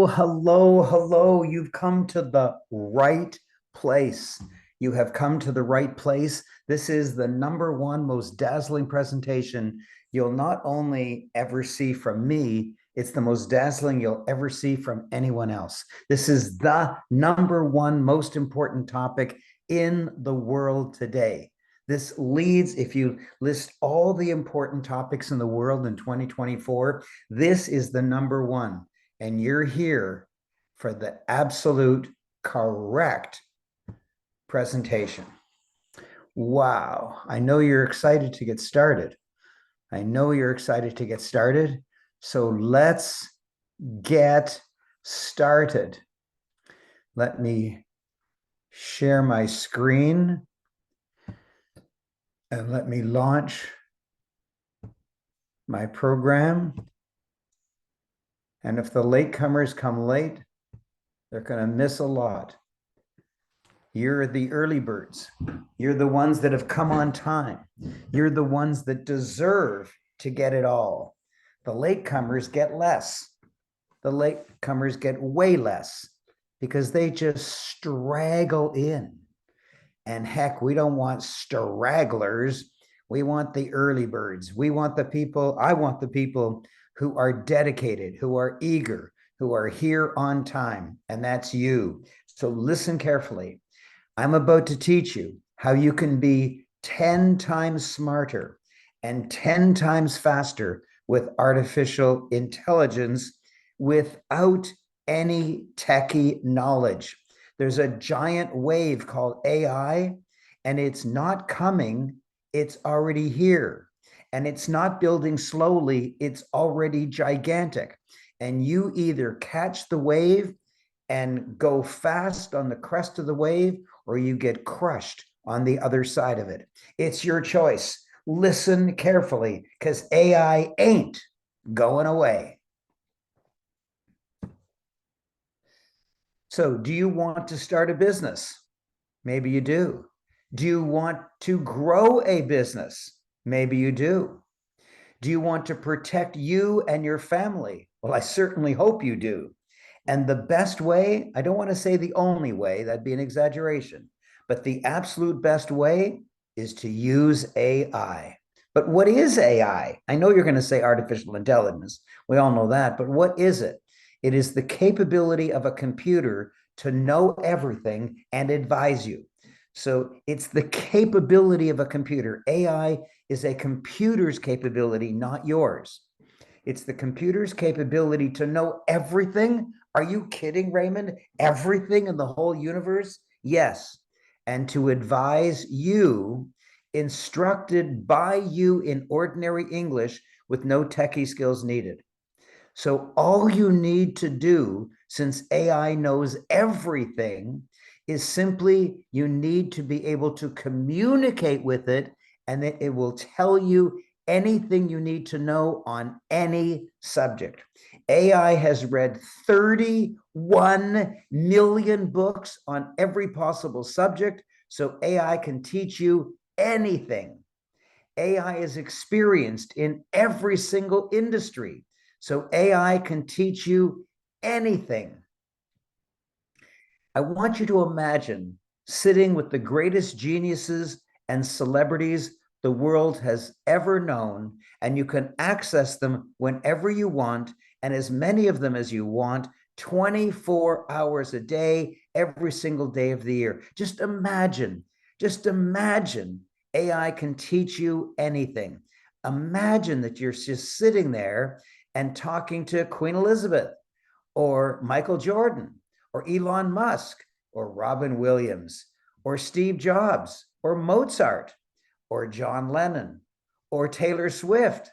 Hello, hello, hello. You've come to the right place. You have come to the right place. This is the number one most dazzling presentation you'll not only ever see from me, it's the most dazzling you'll ever see from anyone else. This is the number one most important topic in the world today. This leads, if you list all the important topics in the world in 2024, this is the number one. And you're here for the absolute correct presentation. Wow. I know you're excited to get started. I know you're excited to get started. So let's get started. Let me share my screen and let me launch my program. And if the latecomers come late, they're going to miss a lot. You're the early birds. You're the ones that have come on time. You're the ones that deserve to get it all. The latecomers get less. The latecomers get way less because they just straggle in. And heck, we don't want stragglers. We want the early birds. We want the people, I want the people who are dedicated, who are eager, who are here on time, and that's you. So listen carefully. I'm about to teach you how you can be 10 times smarter and 10 times faster with artificial intelligence without any techie knowledge. There's a giant wave called AI, and it's not coming, it's already here. And it's not building slowly, it's already gigantic. And you either catch the wave and go fast on the crest of the wave, or you get crushed on the other side of it. It's your choice. Listen carefully, because AI ain't going away. So, do you want to start a business? Maybe you do. Do you want to grow a business? Maybe you do. Do you want to protect you and your family? Well, I certainly hope you do. And the best way, I don't want to say the only way, that'd be an exaggeration, but the absolute best way is to use AI. But what is AI? I know you're going to say artificial intelligence. We all know that, but what is it? It is the capability of a computer to know everything and advise you. So it's the capability of a computer. AI is a computer's capability, not yours. It's the computer's capability to know everything. Are you kidding, Raymond? Everything in the whole universe? Yes. And to advise you, instructed by you in ordinary English with no techie skills needed. So all you need to do, since AI knows everything, is simply you need to be able to communicate with it, and that it will tell you anything you need to know on any subject. AI has read 31 million books on every possible subject, so AI can teach you anything. AI is experienced in every single industry, so AI can teach you anything. I want you to imagine sitting with the greatest geniuses and celebrities the world has ever known, and you can access them whenever you want, and as many of them as you want, 24 hours a day, every single day of the year. Just imagine AI can teach you anything. Imagine that you're just sitting there and talking to Queen Elizabeth or Michael Jordan or Elon Musk or Robin Williams or Steve Jobs or Mozart or John Lennon or Taylor Swift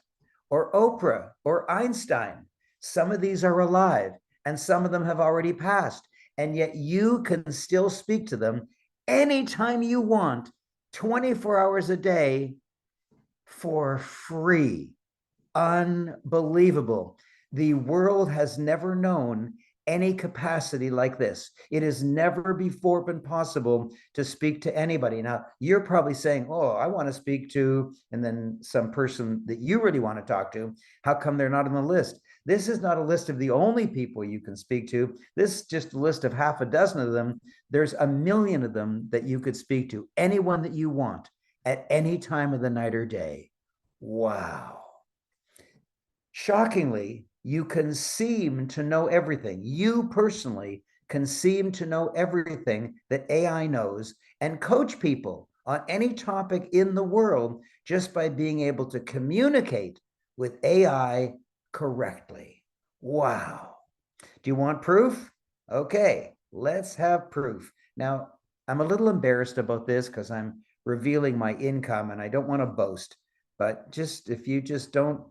or Oprah or Einstein. Some of these are alive and some of them have already passed, and yet you can still speak to them anytime you want, 24 hours a day, for free. Unbelievable. The world has never known any capacity like this. It has never before been possible to speak to anybody. Now, you're probably saying, oh, I want to speak to, and then some person that you really want to talk to. How come they're not on the list? This is not a list of the only people you can speak to. This is just a list of half a dozen of them. There's a million of them that you could speak to, anyone that you want at any time of the night or day. Wow. Shockingly, you can seem to know everything. You personally can seem to know everything that AI knows and coach people on any topic in the world just by being able to communicate with AI correctly. Wow. Do you want proof? Okay, let's have proof. Now, I'm a little embarrassed about this because I'm revealing my income and I don't want to boast, but just if you just don't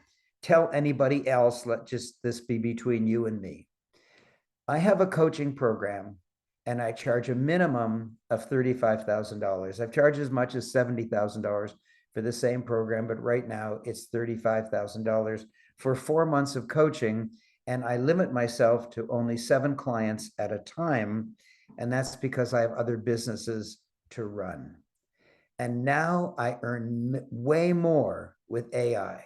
tell anybody else, let just this be between you and me. I have a coaching program and I charge a minimum of $35,000. I've charged as much as $70,000 for the same program, but right now it's $35,000 for 4 months of coaching. And I limit myself to only 7 clients at a time. And that's because I have other businesses to run. And now I earn way more with AI.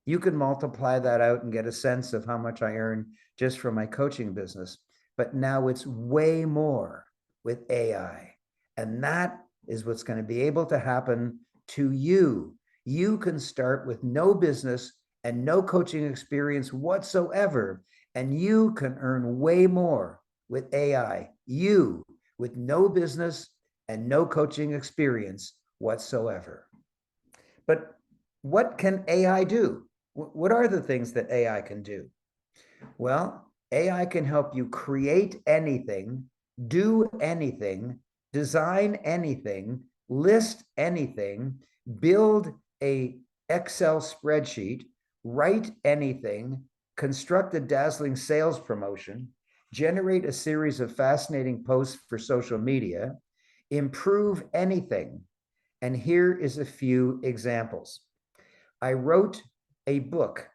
You can multiply that out and get a sense of how much I earn just from my coaching business. But now it's way more with AI. And that is what's going to be able to happen to you. You can start with no business and no coaching experience whatsoever, and you can earn way more with AI. You with no business and no coaching experience whatsoever. But what can AI do? What are the things that AI can do? Well, AI can help you create anything, do anything, design anything, list anything, build a Excel spreadsheet, write anything, construct a dazzling sales promotion, generate a series of fascinating posts for social media, improve anything. And here is a few examples. I wrote a book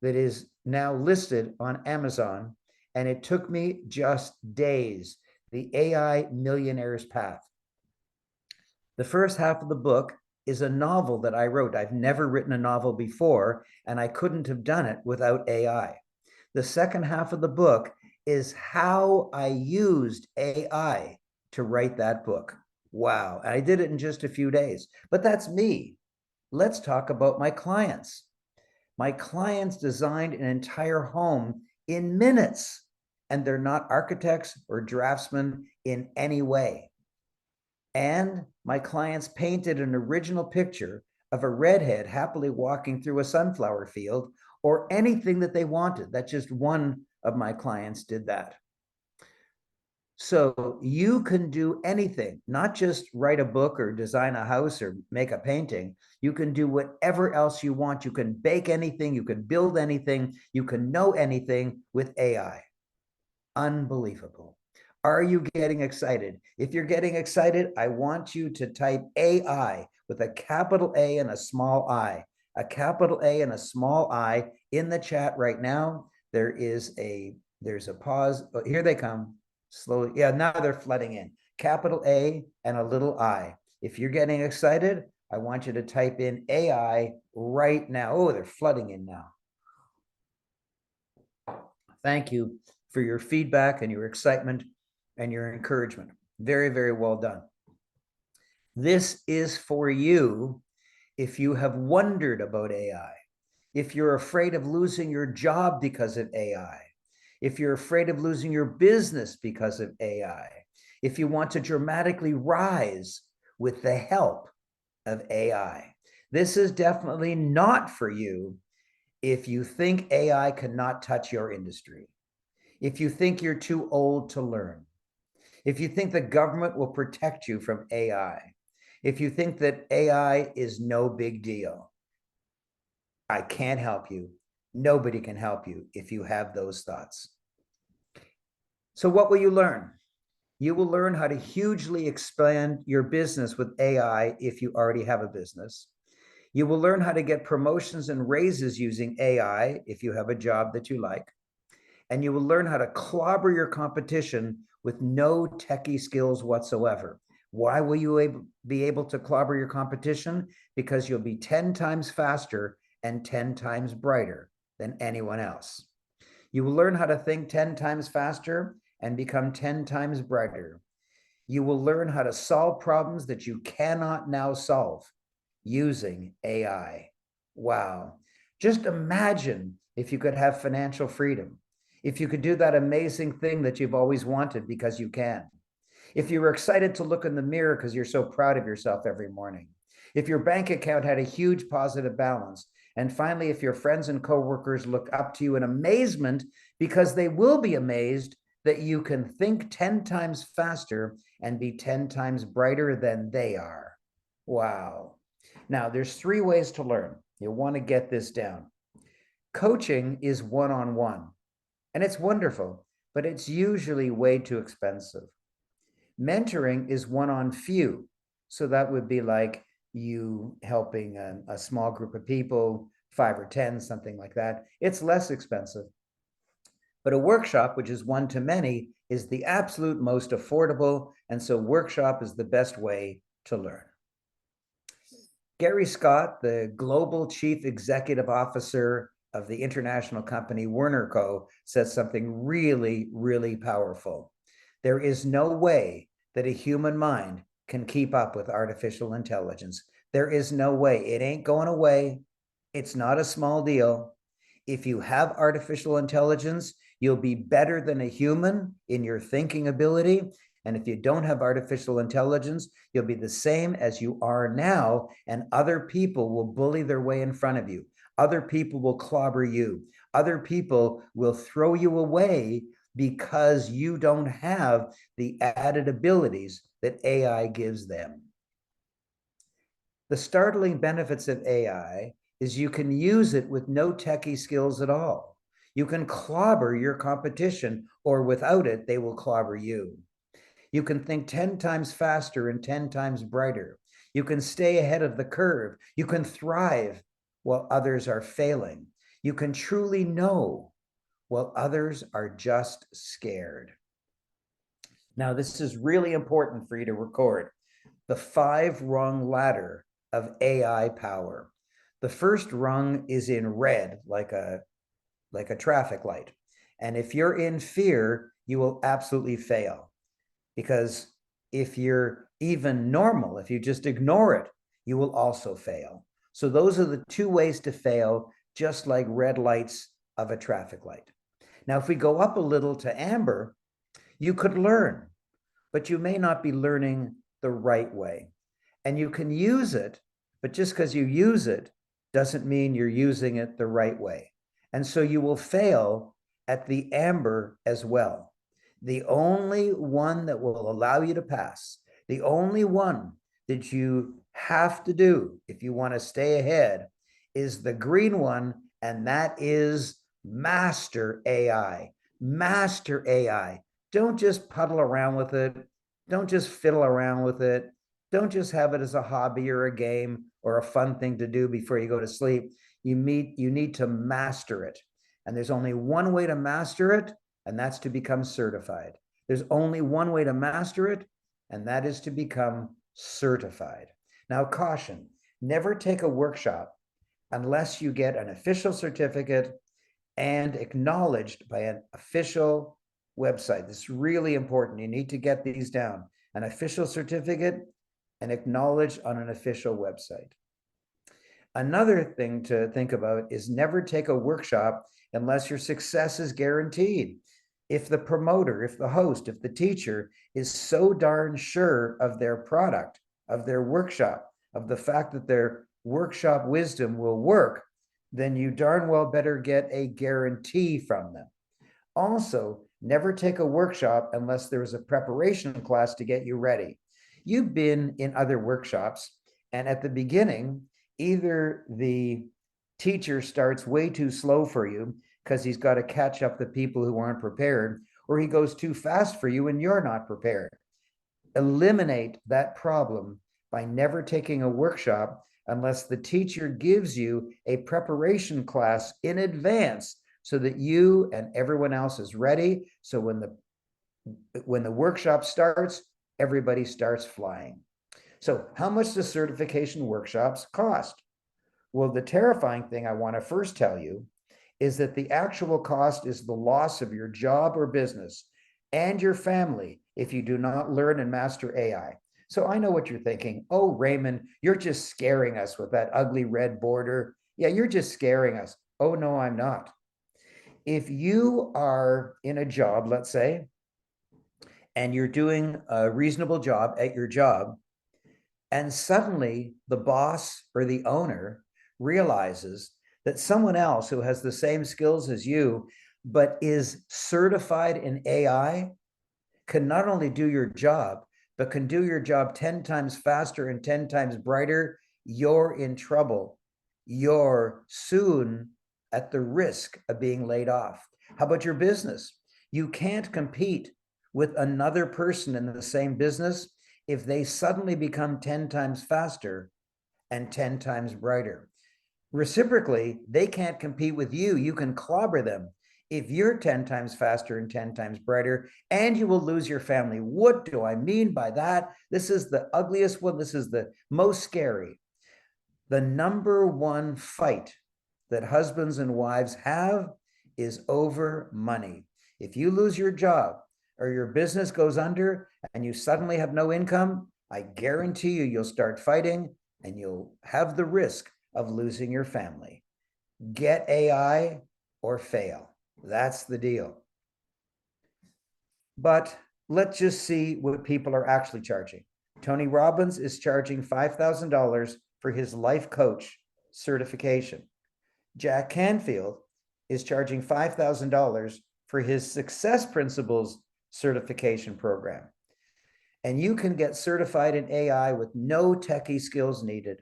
that is now listed on Amazon, and it took me just days. The AI Millionaire's Path. The first half of the book is a novel that I wrote. I've never written a novel before, and I couldn't have done it without AI. The second half of the book is how I used AI to write that book. Wow. And I did it in just a few days, but that's me. Let's talk about my clients. My clients designed an entire home in minutes, and they're not architects or draftsmen in any way. And my clients painted an original picture of a redhead happily walking through a sunflower field or anything that they wanted. That's just one of my clients did that. So you can do anything, not just write a book or design a house or make a painting. You can do whatever else you want. You can bake anything, you can build anything, you can know anything with AI. Unbelievable. Are you getting excited? If you're getting excited, I want you to type AI with a capital A and a small I. A capital A and a small I in the chat right now. There's a pause. Oh, here they come. Slowly. Yeah, now they're flooding in. Capital A and a little I. If you're getting excited, I want you to type in AI right now. Oh, they're flooding in now. Thank you for your feedback and your excitement and your encouragement. Very, very well done. This is for you if you have wondered about AI, if you're afraid of losing your job because of AI, if you're afraid of losing your business because of AI, if you want to dramatically rise with the help of AI. This is definitely not for you if you think AI cannot touch your industry, if you think you're too old to learn, if you think the government will protect you from AI, if you think that AI is no big deal. I can't help you. Nobody can help you if you have those thoughts. So what will you learn? You will learn how to hugely expand your business with AI if you already have a business. You will learn how to get promotions and raises using AI if you have a job that you like. And you will learn how to clobber your competition with no techie skills whatsoever. Why will you be able to clobber your competition? Because you'll be 10 times faster and 10 times brighter. than anyone else. You will learn how to think 10 times faster and become 10 times brighter. You will learn how to solve problems that you cannot now solve using AI. Wow. Just imagine if you could have financial freedom, if you could do that amazing thing that you've always wanted because you can. If you were excited to look in the mirror because you're so proud of yourself every morning. If your bank account had a huge positive balance. And finally, if your friends and coworkers look up to you in amazement because they will be amazed that you can think 10 times faster and be 10 times brighter than they are. Wow. Now, there's 3 ways to learn. You'll want to get this down. Coaching is one-on-one, and it's wonderful, but it's usually way too expensive. Mentoring is one-on-few, so that would be like you helping a small group of people, 5 or 10, something like that. It's less expensive. But a workshop, which is one-to-many, is the absolute most affordable, and so workshop is the best way to learn. Gary Scott, the global chief executive officer of the international company Werner Co., says something really, really powerful. There is no way that a human mind can keep up with artificial intelligence. There is no way. It ain't going away. It's not a small deal. If you have artificial intelligence, you'll be better than a human in your thinking ability. And if you don't have artificial intelligence, you'll be the same as you are now, and other people will bully their way in front of you. Other people will clobber you. Other people will throw you away because you don't have the added abilities that AI gives them. The startling benefits of AI is you can use it with no techie skills at all. You can clobber your competition, or without it, they will clobber you. You can think 10 times faster and 10 times brighter. You can stay ahead of the curve. You can thrive while others are failing. You can truly know while others are just scared. Now, this is really important for you to record. The 5-rung ladder of AI power. The first rung is in red, like a traffic light. And if you're in fear, you will absolutely fail. Because if you're even normal, if you just ignore it, you will also fail. So those are the 2 ways to fail, just like red lights of a traffic light. Now, if we go up a little to amber, you could learn, but you may not be learning the right way. And you can use it, but just because you use it doesn't mean you're using it the right way. And so you will fail at the amber as well. The only one that will allow you to pass, the only one that you have to do if you want to stay ahead, is the green one, and that is master AI. Master AI. Don't just puddle around with it. Don't just fiddle around with it. Don't just have it as a hobby or a game or a fun thing to do before you go to sleep. You need to master it. And there's only one way to master it, and that's to become certified. There's only one way to master it, and that is to become certified. Now, caution, never take a workshop unless you get an official certificate and acknowledged by an official website. This is really important. You need to get these down. An official certificate and acknowledged on an official website. Another thing to think about is never take a workshop unless your success is guaranteed. If the promoter, if the host, if the teacher is so darn sure of their product, of their workshop, of the fact that their workshop wisdom will work, then you darn well better get a guarantee from them. Also, never take a workshop unless there is a preparation class to get you ready. You've been in other workshops, and at the beginning, either the teacher starts way too slow for you because he's got to catch up the people who aren't prepared, or he goes too fast for you and you're not prepared. Eliminate that problem by never taking a workshop unless the teacher gives you a preparation class in advance so that you and everyone else is ready. So when the workshop starts, everybody starts flying. So how much do certification workshops cost? Well, the terrifying thing I want to first tell you is that the actual cost is the loss of your job or business and your family if you do not learn and master AI. So I know what you're thinking. Oh, Raymond, you're just scaring us with that ugly red border. Yeah, you're just scaring us. Oh, no, I'm not. If you are in a job, let's say, and you're doing a reasonable job at your job, and suddenly the boss or the owner realizes that someone else who has the same skills as you, but is certified in AI, can not only do your job, but can do your job 10 times faster and 10 times brighter, you're in trouble. You're soon at the risk of being laid off. How about your business? You can't compete with another person in the same business if they suddenly become 10 times faster and 10 times brighter. Reciprocally, they can't compete with you. You can clobber them if you're 10 times faster and 10 times brighter, and you will lose your family. What do I mean by that? This is the ugliest one. This is the most scary. The number one fight that husbands and wives have is over money. If you lose your job or your business goes under and you suddenly have no income, I guarantee you, you'll start fighting and you'll have the risk of losing your family. Get AI or fail. That's the deal. But let's just see what people are actually charging. Tony Robbins is charging $5,000 for his life coach certification. Jack Canfield is charging $5,000 for his Success Principles certification program. And you can get certified in AI with no techie skills needed.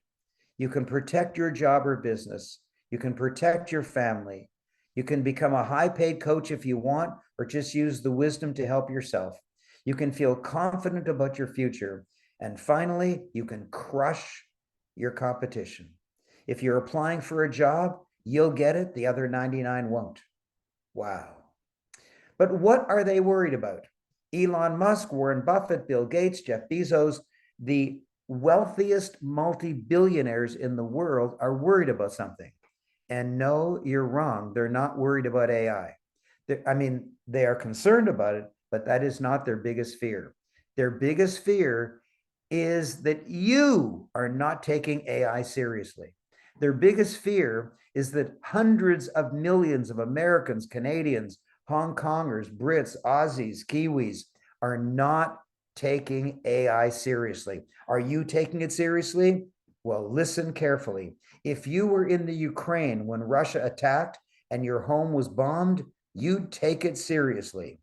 You can protect your job or business. You can protect your family. You can become a high-paid coach if you want, or just use the wisdom to help yourself. You can feel confident about your future. And finally, you can crush your competition. If you're applying for a job, you'll get it. The other 99 won't. Wow. But what are they worried about? Elon Musk, Warren Buffett, Bill Gates, Jeff Bezos, the wealthiest multi-billionaires in the world are worried about something. And no, you're wrong. They're not worried about AI. I mean, they are concerned about it, but that is not their biggest fear. Their biggest fear is that you are not taking AI seriously. Their biggest fear is that hundreds of millions of Americans, Canadians, Hong Kongers, Brits, Aussies, Kiwis are not taking AI seriously. Are you taking it seriously? Well, listen carefully. If you were in the Ukraine when Russia attacked and your home was bombed, you'd take it seriously.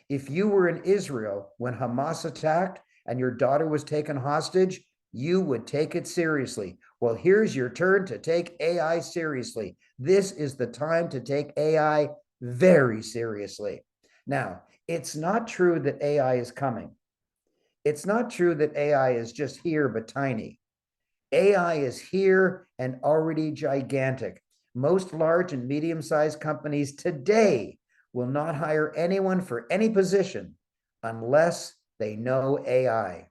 If you were in Israel when Hamas attacked and your daughter was taken hostage, you would take it seriously. Well, here's your turn to take AI seriously. This is the time to take AI very seriously. Now, it's not true that AI is coming. It's not true that AI is just here but tiny. AI is here and already gigantic. Most large and medium-sized companies today will not hire anyone for any position unless they know AI.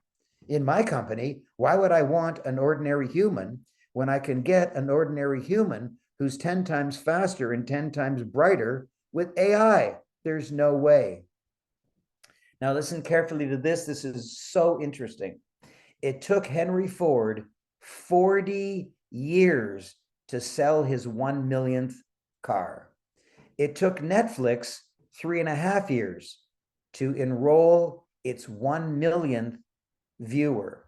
In my company, why would I want an ordinary human when I can get an ordinary human who's 10 times faster and 10 times brighter with AI? There's no way. Now, listen carefully to this. This is so interesting. It took Henry Ford 40 years to sell his 1 millionth car. It took Netflix 3.5 years to enroll its 1 millionth viewer.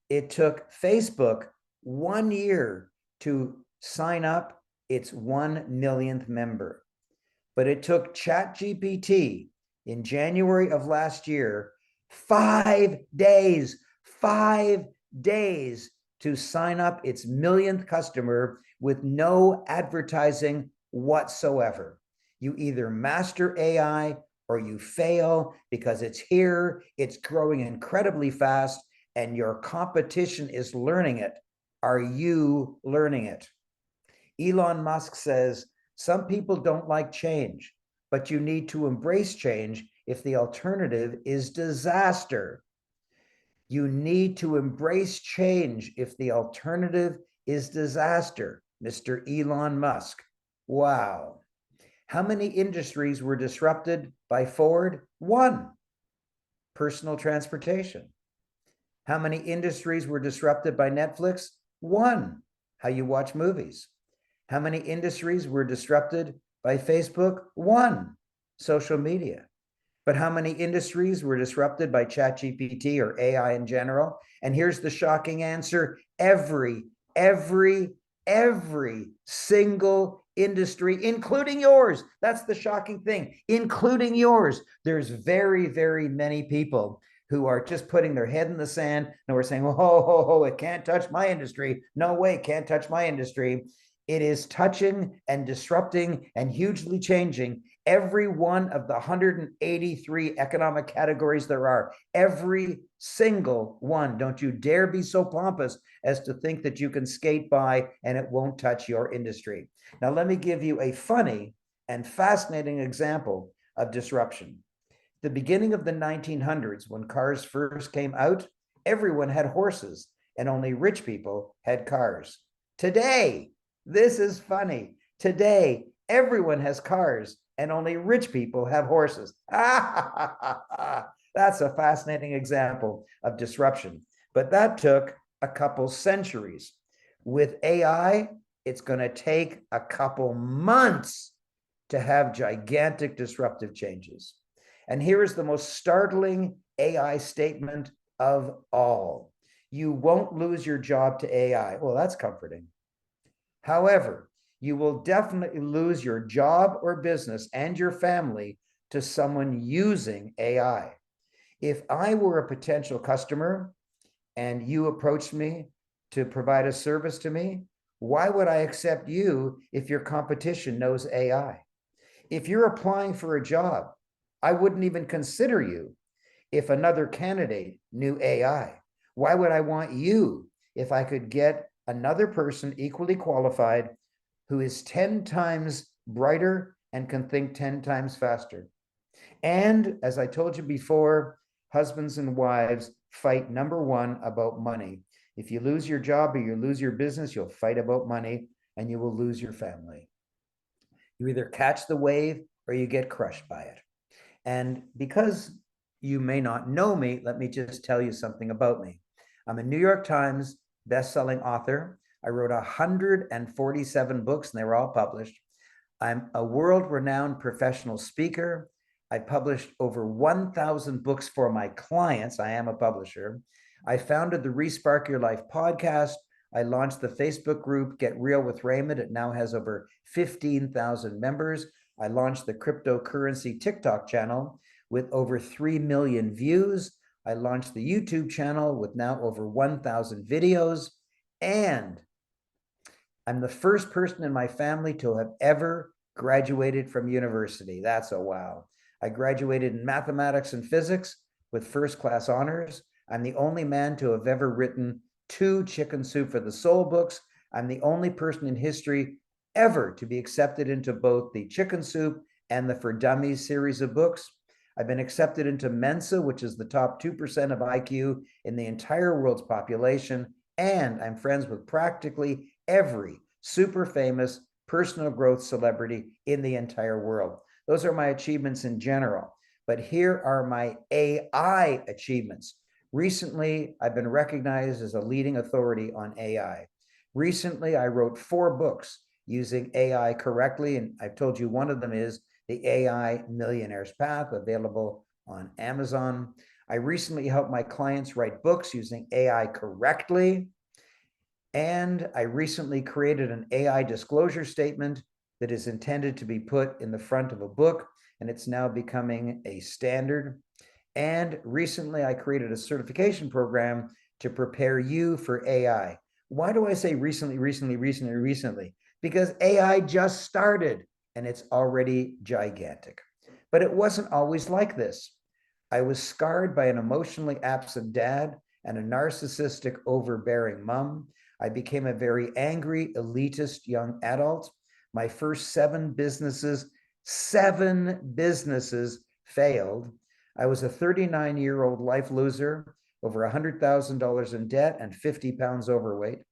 It took Facebook 1 year to sign up its 1 millionth member. But it took ChatGPT in January of last year 5 days, 5 days to sign up its millionth customer with no advertising whatsoever. You either master AI or you fail because it's here, it's growing incredibly fast, and your competition is learning it. Are you learning it? Elon Musk says, some people don't like change, but you need to embrace change if the alternative is disaster. You need to embrace change if the alternative is disaster, Mr. Elon Musk. Wow. How many industries were disrupted by Ford? One, personal transportation. How many industries were disrupted by Netflix? One, how you watch movies. How many industries were disrupted by Facebook? One, social media. But how many industries were disrupted by ChatGPT or AI in general? And here's the shocking answer: every single industry, including yours. That's the shocking thing, including yours. There's very many people who are just putting their head in the sand and we're saying, oh, it can't touch my industry. No way, can't touch my industry. It is touching and disrupting and hugely changing every one of the 183 economic categories there are. Every single one. Don't you dare be so pompous as to think that you can skate by and it won't touch your industry. Now, let me give you a funny and fascinating example of disruption. The beginning of the 1900s, when cars first came out, everyone had horses and only rich people had cars. Today, this is funny. Today, everyone has cars and only rich people have horses. That's a fascinating example of disruption. But that took a couple centuries. With AI, it's going to take a couple months to have gigantic disruptive changes. And here is the most startling AI statement of all. You won't lose your job to AI. Well, that's comforting. However, you will definitely lose your job or business and your family to someone using AI. If I were a potential customer and you approached me to provide a service to me, why would I accept you if your competition knows AI? If you're applying for a job, I wouldn't even consider you if another candidate knew AI. Why would I want you if I could get another person equally qualified who is 10 times brighter and can think 10 times faster? And as I told you before, husbands and wives fight number one about money. If you lose your job or you lose your business, you'll fight about money and you will lose your family. You either catch the wave or you get crushed by it. And because you may not know me, let me just tell you something about me. I'm a New York Times best-selling author. I wrote 147 books and they were all published. I'm a world-renowned professional speaker. I published over 1,000 books for my clients. I am a publisher. I founded the Respark Your Life podcast. I launched the Facebook group Get Real with Raymond. It now has over 15,000 members. I launched the cryptocurrency TikTok channel with over 3 million views. I launched the YouTube channel with now over 1,000 videos. And I'm the first person in my family to have ever graduated from university. That's a wow. I graduated in mathematics and physics with first-class honors. I'm the only man to have ever written 2 Chicken Soup for the Soul books. I'm the only person in history ever to be accepted into both the Chicken Soup and the For Dummies series of books. I've been accepted into Mensa, which is the top 2% of IQ in the entire world's population. And I'm friends with practically every super famous personal growth celebrity in the entire world. Those are my achievements in general. But here are my AI achievements. Recently, I've been recognized as a leading authority on AI. Recently, I wrote 4 books using AI correctly, and I've told you one of them is The AI Millionaire's Path, available on Amazon. I recently helped my clients write books using AI correctly, and I recently created an AI disclosure statement that is intended to be put in the front of a book, and it's now becoming a standard. And recently, I created a certification program to prepare you for AI. Why do I say recently? Because AI just started and it's already gigantic. But it wasn't always like this. I was scarred by an emotionally absent dad and a narcissistic, overbearing mom. I became a very angry, elitist young adult. My first 7 businesses failed. I was a 39-year-old life loser, over $100,000 in debt and 50 pounds overweight.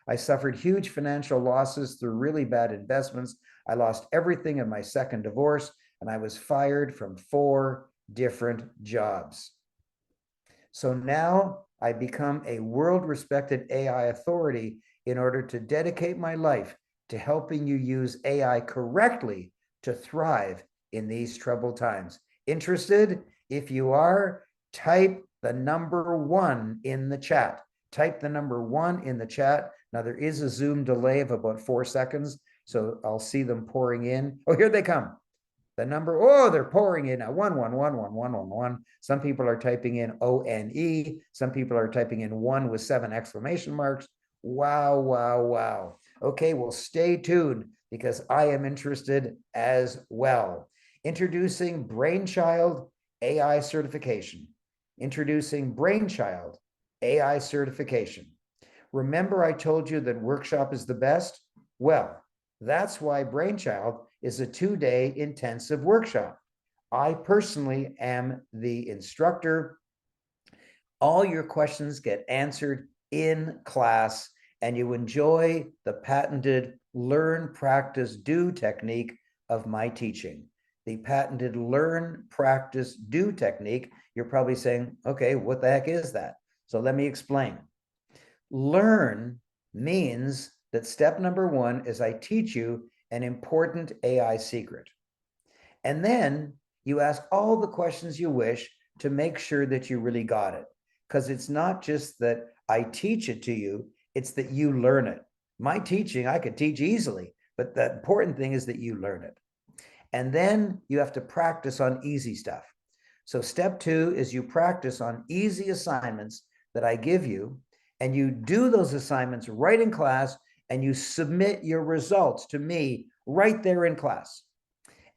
I suffered huge financial losses through really bad investments. I lost everything in my second divorce, and I was fired from 4 different jobs. So now I become a world-respected AI authority in order to dedicate my life to helping you use AI correctly to thrive in these troubled times. Interested? If you are, type the number 1 in the chat. Type the number 1 in the chat. Now, there is a Zoom delay of about 4 seconds, so I'll see them pouring in. Oh, here they come. The number, oh, they're pouring in now. 1111111. Some people are typing in ONE. Some people are typing in 1 with 7 exclamation marks. Wow, wow, wow. Okay, well, stay tuned because I am interested as well. Introducing BRAiNCHILD AI certification. Introducing BRAiNCHILD AI certification. Remember I told you that workshop is the best? Well, that's why BRAiNCHILD is a 2-day intensive workshop. I personally am the instructor. All your questions get answered in class, and you enjoy the patented learn, practice, do technique of my teaching. The patented learn, practice, do technique. You're probably saying, okay, what the heck is that? So let me explain. Learn means that step number 1 is I teach you an important AI secret. And then you ask all the questions you wish to make sure that you really got it. Because it's not just that I teach it to you, it's that you learn it. My teaching, I could teach easily, but the important thing is that you learn it. And then you have to practice on easy stuff. So step 2 is you practice on easy assignments that I give you, and you do those assignments right in class, and you submit your results to me right there in class.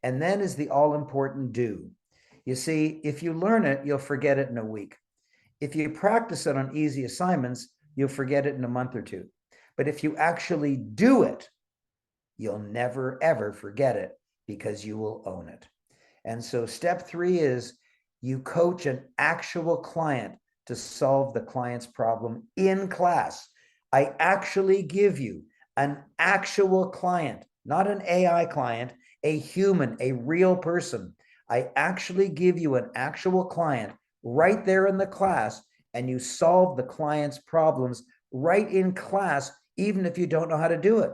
And then is the all-important do. You see, if you learn it, you'll forget it in a week. If you practice it on easy assignments, you'll forget it in a month or 2. But if you actually do it, you'll never, ever forget it because you will own it. And so step 3 is you coach an actual client to solve the client's problem in class. I actually give you an actual client, not an AI client, a human, a real person. I actually give you an actual client right there in the class, and you solve the client's problems right in class, even if you don't know how to do it.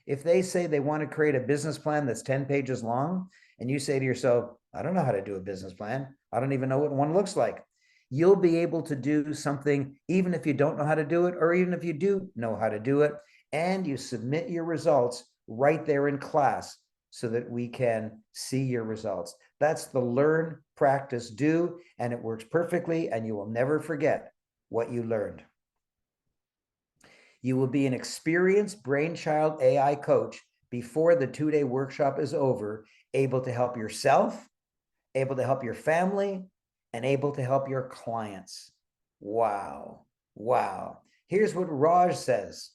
If they say they want to create a business plan that's 10 pages long, and you say to yourself, I don't know how to do a business plan. I don't even know what one looks like. You'll be able to do something even if you don't know how to do it, or even if you do know how to do it, and you submit your results right there in class so that we can see your results. That's the learn, practice, do, and it works perfectly, and you will never forget what you learned. You will be an experienced BRAiNCHILD AI coach before the 2-day workshop is over, able to help yourself, able to help your family, and able to help your clients. Wow. Wow. Here's what Raj says.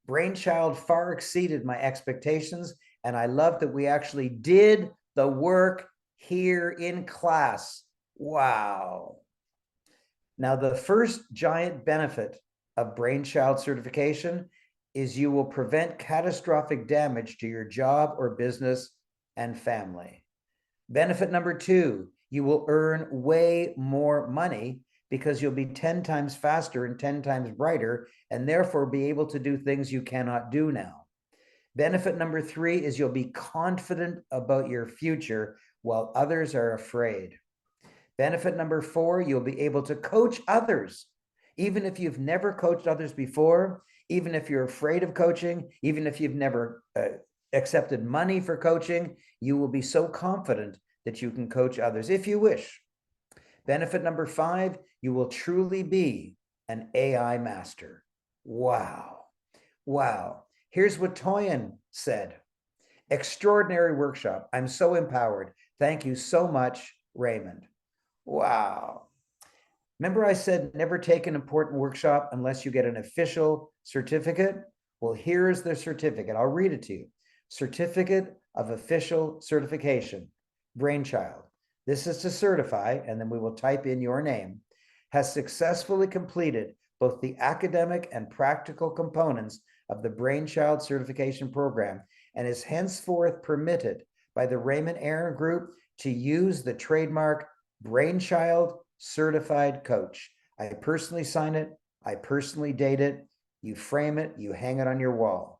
BRAiNCHILD far exceeded my expectations, and I love that we actually did the work here in class. Wow. Now, the first giant benefit of BRAiNCHILD certification is you will prevent catastrophic damage to your job or business and family. Benefit number 2, you will earn way more money because you'll be 10 times faster and 10 times brighter, and therefore be able to do things you cannot do now. Benefit number 3 is you'll be confident about your future while others are afraid. Benefit number 4, you'll be able to coach others. Even if you've never coached others before, even if you're afraid of coaching, even if you've never accepted money for coaching, you will be so confident that you can coach others if you wish. Benefit number 5, you will truly be an AI master. Wow. Wow. Here's what Toyin said. Extraordinary workshop. I'm so empowered. Thank you so much, Raymond. Wow. Remember I said never take an important workshop unless you get an official certificate? Well, here's the certificate. I'll read it to you. Certificate of Official Certification, BRAiNCHILD. This is to certify, and then we will type in your name, has successfully completed both the academic and practical components of the BRAiNCHILD certification program and is henceforth permitted by the Raymond Aaron Group to use the trademark BRAiNCHILD Certified Coach. I personally sign it. I personally date it. You frame it, you hang it on your wall.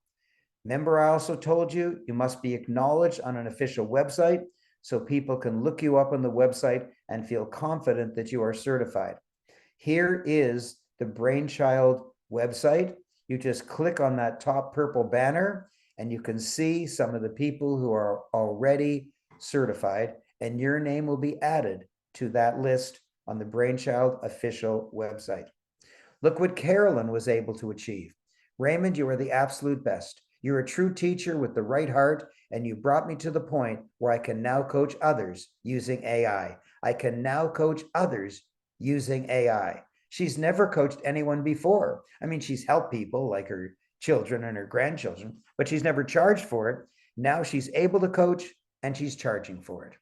Remember, I also told you you must be acknowledged on an official website so people can look you up on the website and feel confident that you are certified. Here is the BRAiNCHILD website. You just click on that top purple banner and you can see some of the people who are already certified, and your name will be added to that list on the BRAiNCHILD official website. Look what Carolyn was able to achieve. Raymond, you are the absolute best. You're a true teacher with the right heart, and you brought me to the point where I can now coach others using AI. I can now coach others using AI. She's never coached anyone before. I mean, she's helped people like her children and her grandchildren, but she's never charged for it. Now she's able to coach and she's charging for it.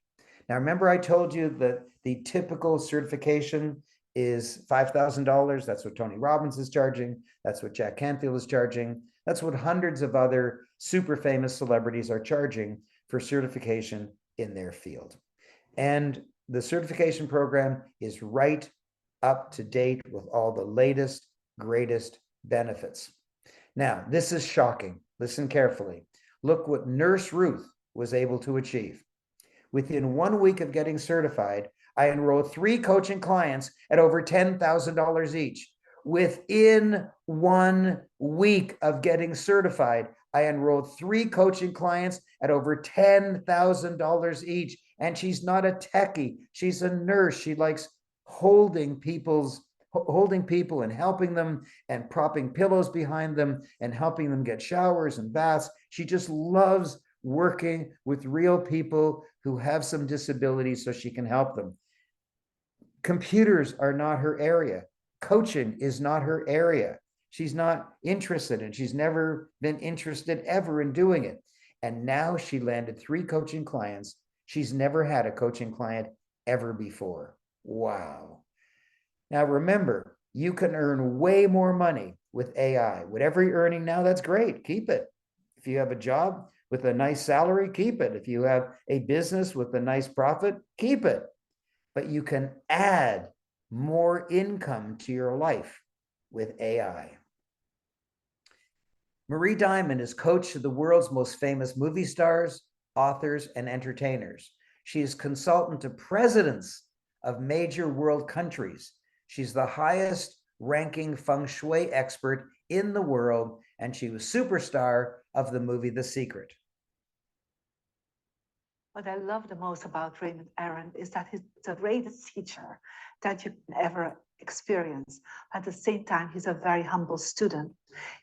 Now, remember I told you that the typical certification is $5,000. That's what Tony Robbins is charging. That's what Jack Canfield is charging. That's what hundreds of other super famous celebrities are charging for certification in their field. And the certification program is right up to date with all the latest, greatest benefits. Now, this is shocking. Listen carefully. Look what Nurse Ruth was able to achieve. Within 1 week of getting certified, I enrolled 3 coaching clients at over $10,000 each. Within 1 week of getting certified, I enrolled 3 coaching clients at over $10,000 each. And she's not a techie. She's a nurse. She likes holding people and helping them and propping pillows behind them and helping them get showers and baths. She just loves working with real people who have some disabilities so she can help them. Computers are not her area. Coaching is not her area. She's not interested in. She's never been interested ever in doing it. And now she landed 3 coaching clients. She's never had a coaching client ever before. Wow. Now remember, you can earn way more money with AI. Whatever you're earning now, that's great. Keep it. If you have a job with a nice salary, keep it. If you have a business with a nice profit, keep it. But you can add more income to your life with AI. Marie Diamond is coach to the world's most famous movie stars, authors, and entertainers. She is consultant to presidents of major world countries. She's the highest ranking feng shui expert in the world, and she was superstar of the movie The Secret. What I love the most about Raymond Aaron is that he's the greatest teacher that you can ever experience. At the same time, he's a very humble student.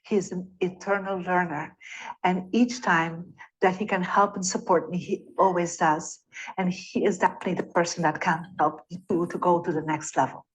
He's an eternal learner. And each time that he can help and support me, he always does. And he is definitely the person that can help you to go to the next level.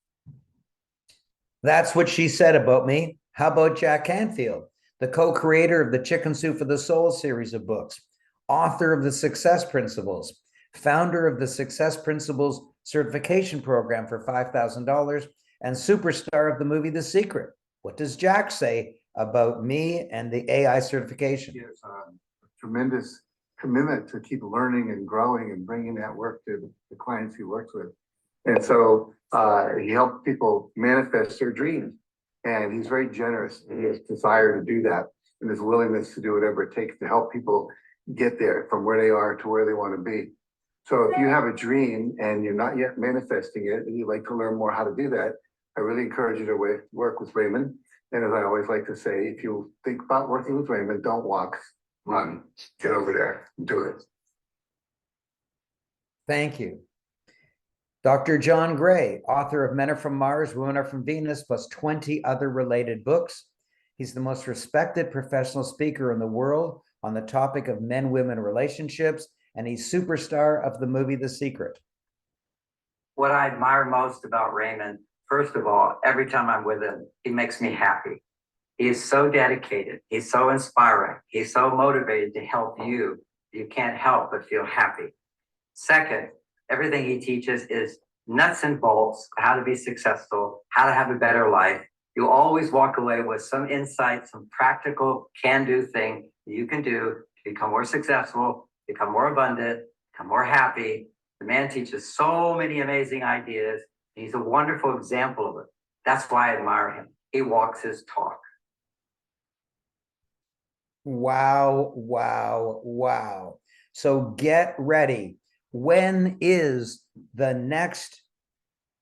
That's what she said about me. How about Jack Canfield, the co-creator of the Chicken Soup for the Soul series of books, author of the Success Principles, founder of the Success Principles certification program for $5,000, and superstar of the movie The Secret. What does Jack say about me and the AI certification? He has a tremendous commitment to keep learning and growing and bringing that work to the clients he works with. And so he helps people manifest their dreams. And he's very generous in his desire to do that and his willingness to do whatever it takes to help people get there from where they are to where they want to be. So if you have a dream and you're not yet manifesting it and you'd like to learn more how to do that, I really encourage you to work with Raymond. And as I always like to say, if you think about working with Raymond, don't walk, run, get over there and do it. Thank you. Dr. John Gray, author of Men Are From Mars, Women Are From Venus, plus 20 other related books. He's the most respected professional speaker in the world on the topic of men-women relationships, and he's superstar of the movie The Secret. What I admire most about Raymond, first of all, every time I'm with him, he makes me happy. He is so dedicated. He's so inspiring. He's so motivated to help you. You can't help but feel happy. Second, everything he teaches is nuts and bolts, how to be successful, how to have a better life. You always walk away with some insight, some practical can-do thing you can do become more successful, become more abundant, become more happy. The man teaches so many amazing ideas. He's a wonderful example of it. That's why I admire him. He walks his talk. Wow, wow, wow. So get ready. When is the next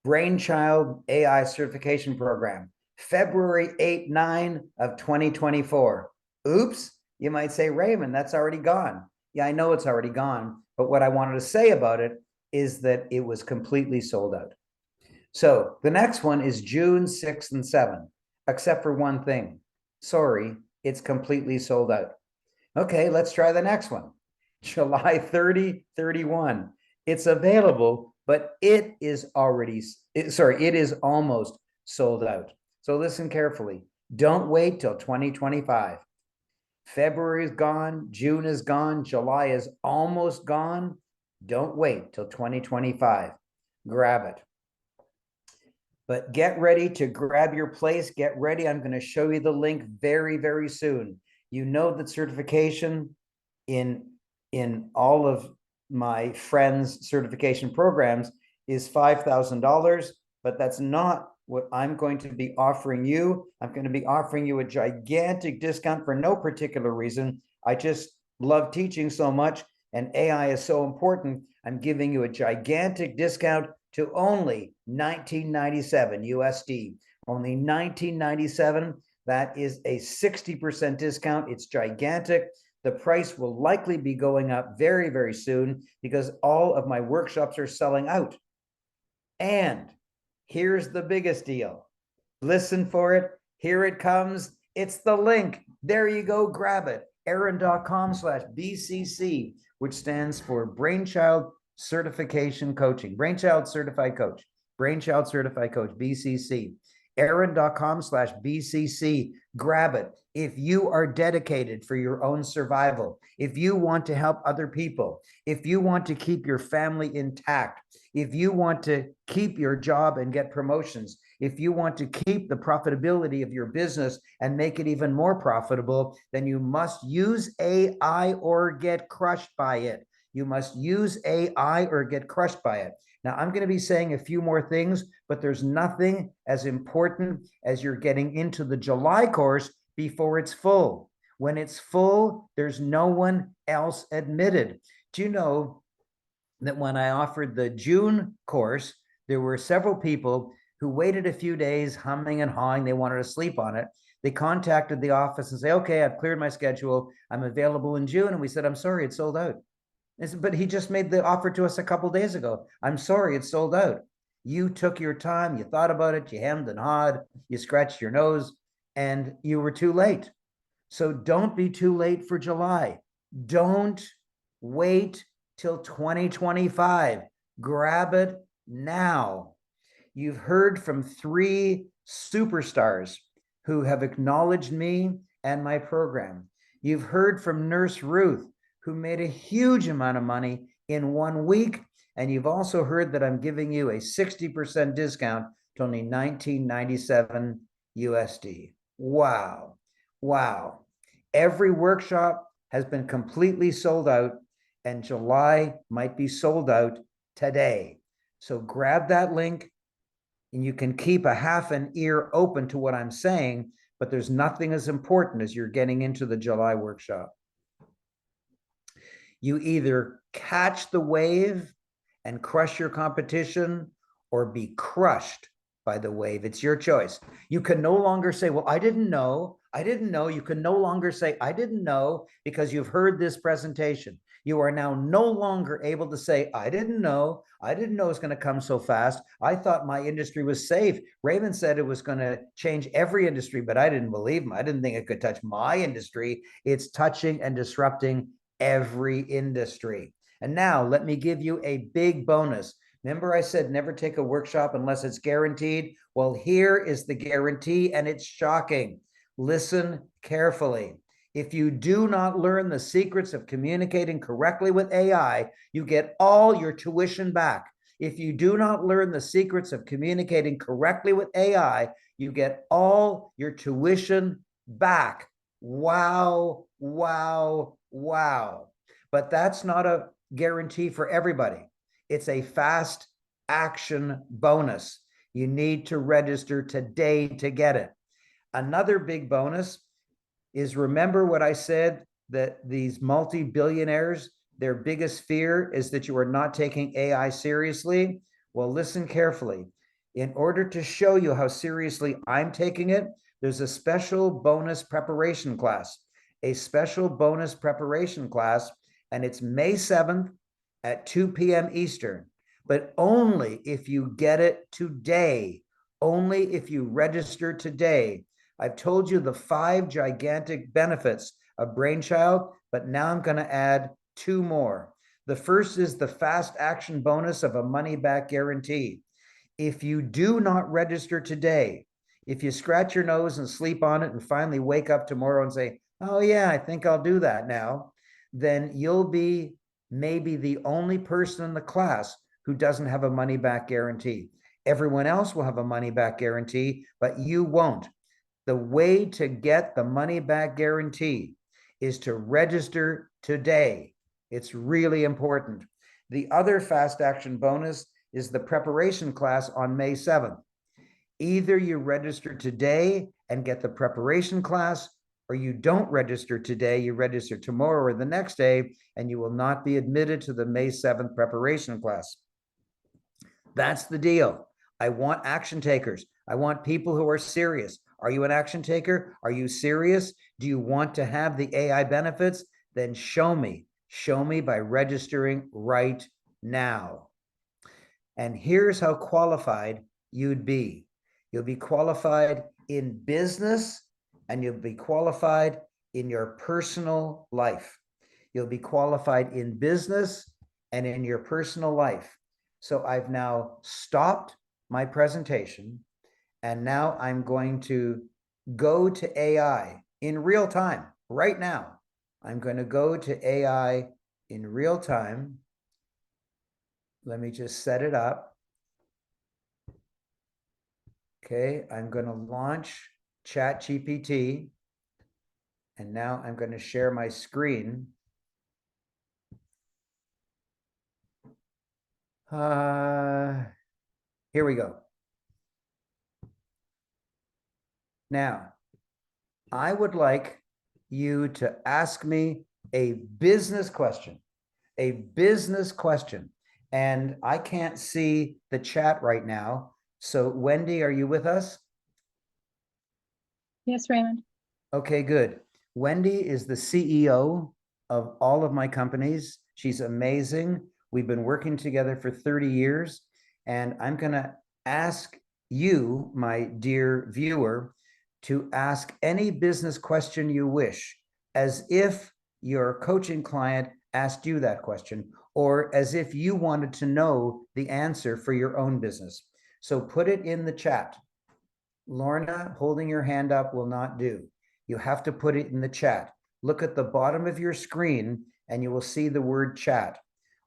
BRAiNCHILD AI certification program? February 8, 9 of 2024. Oops, you might say, Raymond, that's already gone. Yeah, I know it's already gone. But what I wanted to say about it is that it was completely sold out. So the next one is June 6th and 7th, except for one thing. Sorry, it's completely sold out. Okay, let's try the next one. July 30, 31. It's available, but it is almost sold out. So listen carefully. Don't wait till 2025. February is gone, June is gone, July is almost gone. Don't wait till 2025. Grab it. But get ready to grab your place. Get ready. I'm going to show you the link very, very soon. You know that certification in all of my friends' certification programs is $5,000, but that's not what I'm going to be offering you. I'm going to be offering you a gigantic discount for no particular reason. I just love teaching so much, and AI is so important. I'm giving you a gigantic discount to only $19.97 USD. Only $19.97. That is a 60% discount. It's gigantic. The price will likely be going up very, very soon because all of my workshops are selling out. And here's the biggest deal. Listen for it. Here it comes. It's the link. There you go. Grab it. Aaron.com/BCC, which stands for BRAiNCHILD Certification Coaching. BRAiNCHILD Certified Coach. BRAiNCHILD Certified Coach, BCC. Aaron.com/BCC. Grab it. If you are dedicated for your own survival, if you want to help other people, if you want to keep your family intact, if you want to keep your job and get promotions, if you want to keep the profitability of your business and make it even more profitable, then you must use AI or get crushed by it. You must use AI or get crushed by it. Now, I'm going to be saying a few more things, but there's nothing as important as you're getting into the July course before it's full. When it's full, there's no one else admitted. Do you know that when I offered the June course, there were several people who waited a few days, humming and hawing. They wanted to sleep on it. They contacted the office and say, okay, I've cleared my schedule. I'm available in June. And we said, I'm sorry, it's sold out. Said, but he just made the offer to us a couple days ago. I'm sorry, it's sold out. You took your time, you thought about it, you hemmed and hawed, you scratched your nose, and you were too late. So don't be too late for July. Don't wait till 2025. Grab it now. You've heard from 3 superstars who have acknowledged me and my program. You've heard from Nurse Ruth, who made a huge amount of money in 1 week. And you've also heard that I'm giving you a 60% discount to only $19.97 USD. Wow. Wow. Every workshop has been completely sold out, and July might be sold out today. So grab that link, and you can keep a half an ear open to what I'm saying, but there's nothing as important as you're getting into the July workshop. You either catch the wave and crush your competition or be crushed by the wave. It's your choice. You can no longer say, well, I didn't know. I didn't know. You can no longer say, I didn't know, because you've heard this presentation. You are now no longer able to say, I didn't know. I didn't know it was going to come so fast. I thought my industry was safe. Raymond said it was going to change every industry, but I didn't believe him. I didn't think it could touch my industry. It's touching and disrupting every industry. And now let me give you a big bonus. Remember I said never take a workshop unless it's guaranteed? Well, here is the guarantee, and it's shocking. Listen carefully. If you do not learn the secrets of communicating correctly with AI, you get all your tuition back. If you do not learn the secrets of communicating correctly with AI, you get all your tuition back. Wow, wow, Wow. But that's not a guarantee for everybody. It's a fast action bonus. You need to register today to get it. Another big bonus is, remember what I said, that these multi-billionaires, their biggest fear is that you are not taking AI seriously. Well, listen carefully. In order to show you how seriously I'm taking it, there's a special bonus preparation class, and it's May 7th at 2 p.m. Eastern, but only if you get it today, only if you register today. I've told you the 5 gigantic benefits of BRAiNCHILD, but now I'm going to add 2 more. The first is the fast action bonus of a money back guarantee. If you do not register today, if you scratch your nose and sleep on it and finally wake up tomorrow and say, oh yeah, I think I'll do that now, then you'll be maybe the only person in the class who doesn't have a money back guarantee. Everyone else will have a money back guarantee, but you won't. The way to get the money back guarantee is to register today. It's really important. The other fast action bonus is the preparation class on May 7th. Either you register today and get the preparation class, or you don't register today, you register tomorrow or the next day, and you will not be admitted to the May 7th preparation class. That's the deal. I want action takers. I want people who are serious. Are you an action taker? Are you serious? Do you want to have the AI benefits? Then show me. Show me by registering right now. And here's how qualified you'd be. You'll be qualified in business, and you'll be qualified in your personal life. You'll be qualified in business and in your personal life. So I've now stopped my presentation, and now I'm going to go to AI in real time right now. I'm going to go to AI in real time. Let me just set it up. Okay, I'm going to launch ChatGPT, and now I'm going to share my screen. Here we go. Now, I would like you to ask me a business question, and I can't see the chat right now. So Wendy, are you with us? Yes, Raymond. Okay, good. Wendy is the CEO of all of my companies. She's amazing. We've been working together for 30 years, and I'm going to ask you, my dear viewer, to ask any business question you wish, as if your coaching client asked you that question, or as if you wanted to know the answer for your own business. So put it in the chat. Lorna, holding your hand up will not do. You have to put it in the chat. Look at the bottom of your screen and you will see the word chat.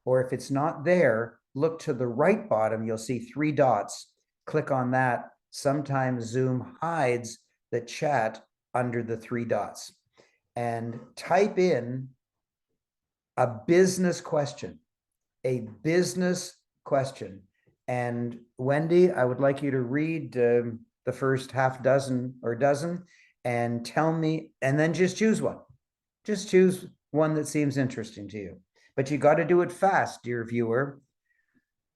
Or if it's not there, look to the right bottom, you'll see 3 dots. Click on that. Sometimes Zoom hides the chat under the 3 dots. And type in a business question, And Wendy, I would like you to read the first half dozen or dozen and tell me, and then just choose one. Just choose one that seems interesting to you. But you got to do it fast, dear viewer.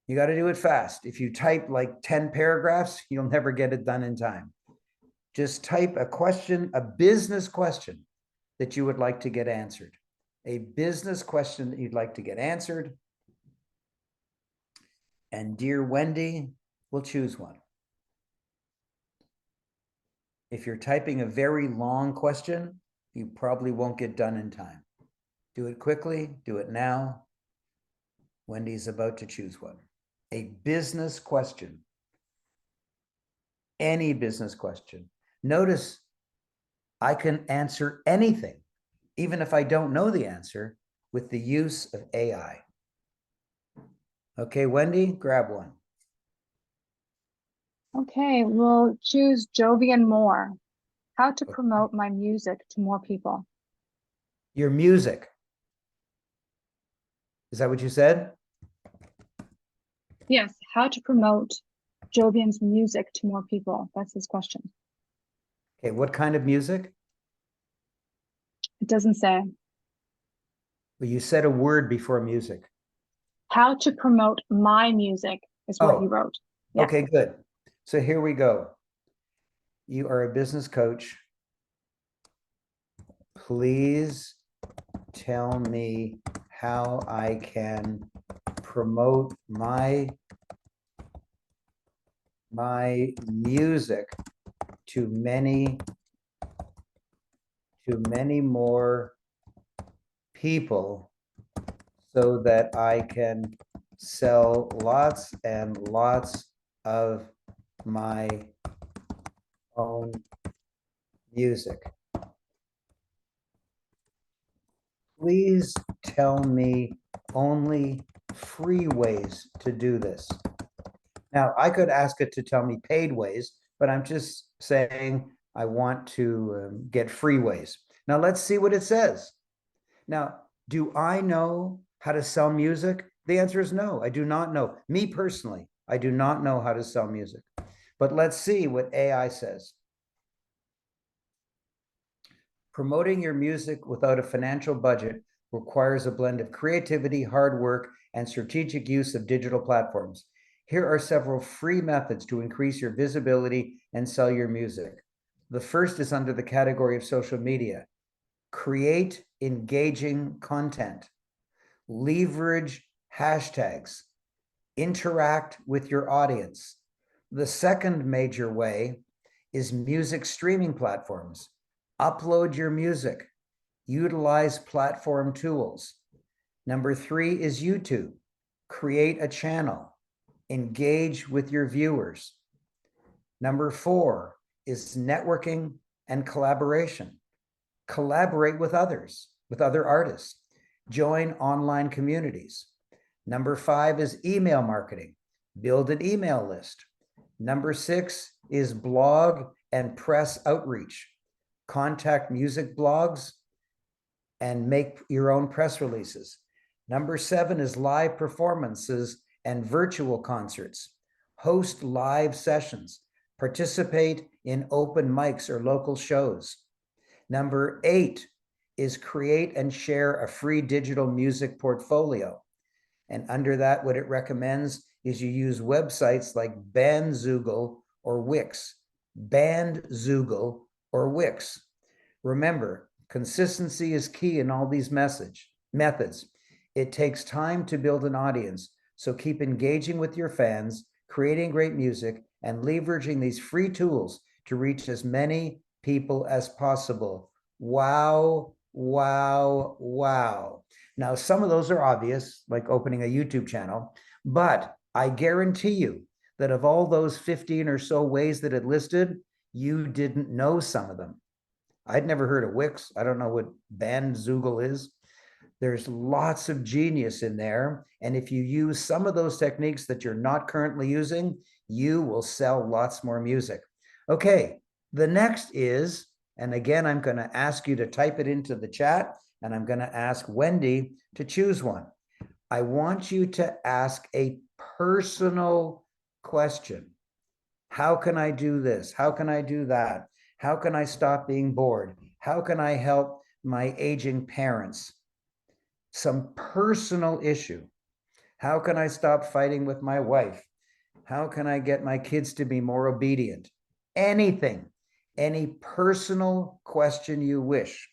You got to do it fast. If you type like 10 paragraphs, you'll never get it done in time. Just type a question, a business question that you would like to get answered. A business question that you'd like to get answered. And dear Wendy will choose one. If you're typing a very long question, you probably won't get done in time. Do it quickly, do it now. Wendy's about to choose one. A business question. Any business question. Notice I can answer anything, even if I don't know the answer, with the use of AI. Okay, Wendy, grab one. Okay, we'll choose Jovi and Moore. How to Okay. promote my music to more people. Your music. Is that what you said? Yes, how to promote Jovian's music to more people. That's his question. Okay, what kind of music? It doesn't say. Well, you said a word before music. How to promote my music is what he wrote. Yeah. Okay, good. So here we go. You are a business coach. Please tell me how I can promote my music to many more people so that I can sell lots and lots of my own music. Please tell me only free ways to do this. Now, I could ask it to tell me paid ways, but I'm just saying I want to get free ways. Now, let's see what it says. Now, do I know how to sell music? The answer is no, I do not know. Me personally, I do not know how to sell music. But let's see what AI says. Promoting your music without a financial budget requires a blend of creativity, hard work, and strategic use of digital platforms. Here are several free methods to increase your visibility and sell your music. The first is under the category of social media. Create engaging content. Leverage hashtags. Interact with your audience. The second major way is music streaming platforms. Upload your music. Utilize platform tools. Number 3 is YouTube. Create a channel. Engage with your viewers. Number 4 is networking and collaboration. Collaborate with others, with other artists. Join online communities. Number 5 is email marketing. Build an email list. Number 6 is blog and press outreach. Contact music blogs and make your own press releases. Number 7 is live performances and virtual concerts. Host live sessions. Participate in open mics or local shows. Number 8 is create and share a free digital music portfolio. And under that, what it recommends is you use websites like Bandzoogle or Wix. Bandzoogle or Wix. Remember, consistency is key in all these methods. It takes time to build an audience, so keep engaging with your fans, creating great music, and leveraging these free tools to reach as many people as possible. Wow, wow, wow. Now, some of those are obvious, like opening a YouTube channel, but I guarantee you that of all those 15 or so ways that it listed, you didn't know some of them. I'd never heard of Wix. I don't know what Bandzoogle is. There's lots of genius in there. And if you use some of those techniques that you're not currently using, you will sell lots more music. Okay, the next is, and again, I'm going to ask you to type it into the chat, and I'm going to ask Wendy to choose one. I want you to ask a personal question. How can I do this? How can I do that? How can I stop being bored? How can I help my aging parents? Some personal issue. How can I stop fighting with my wife? How can I get my kids to be more obedient? Anything, any personal question you wish.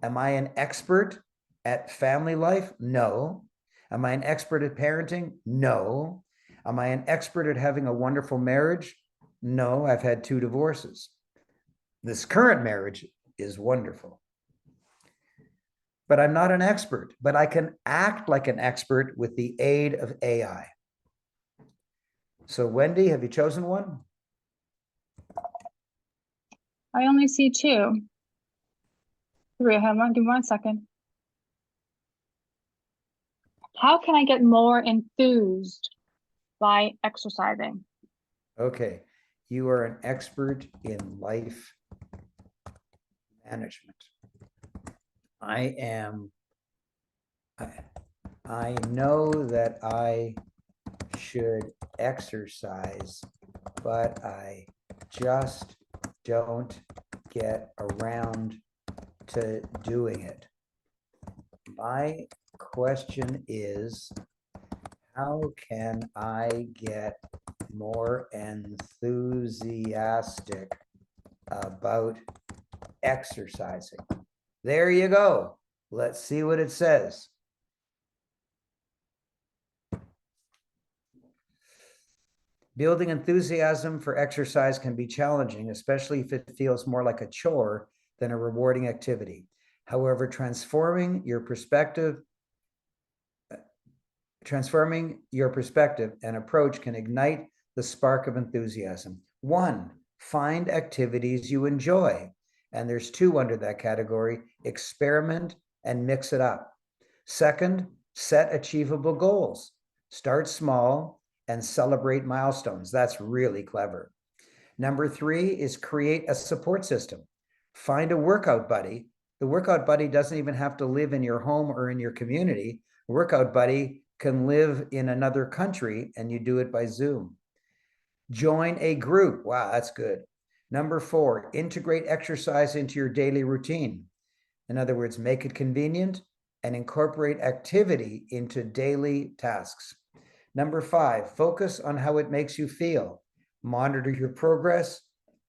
Am I an expert at family life? No. Am I an expert at parenting? No. Am I an expert at having a wonderful marriage? No, I've had 2 divorces. This current marriage is wonderful. But I'm not an expert, but I can act like an expert with the aid of AI. So Wendy, have you chosen one? I only see 2. 3, hold on, give me 1 second. How can I get more enthused by exercising? Okay, you are an expert in life management. I know that I should exercise, but I just don't get around to doing it. My question is, how can I get more enthusiastic about exercising? There you go. Let's see what it says. Building enthusiasm for exercise can be challenging, especially if it feels more like a chore than a rewarding activity. However, transforming your perspective and approach can ignite the spark of enthusiasm. 1, find activities you enjoy. And there's 2 under that category: experiment and mix it up. 2nd, set achievable goals. Start small and celebrate milestones. That's really clever. Number 3 is create a support system. Find a workout buddy. The workout buddy doesn't even have to live in your home or in your community. A workout buddy can live in another country and you do it by Zoom. Join a group. Wow, that's good. Number 4, integrate exercise into your daily routine. In other words, make it convenient and incorporate activity into daily tasks. Number 5, focus on how it makes you feel. Monitor your progress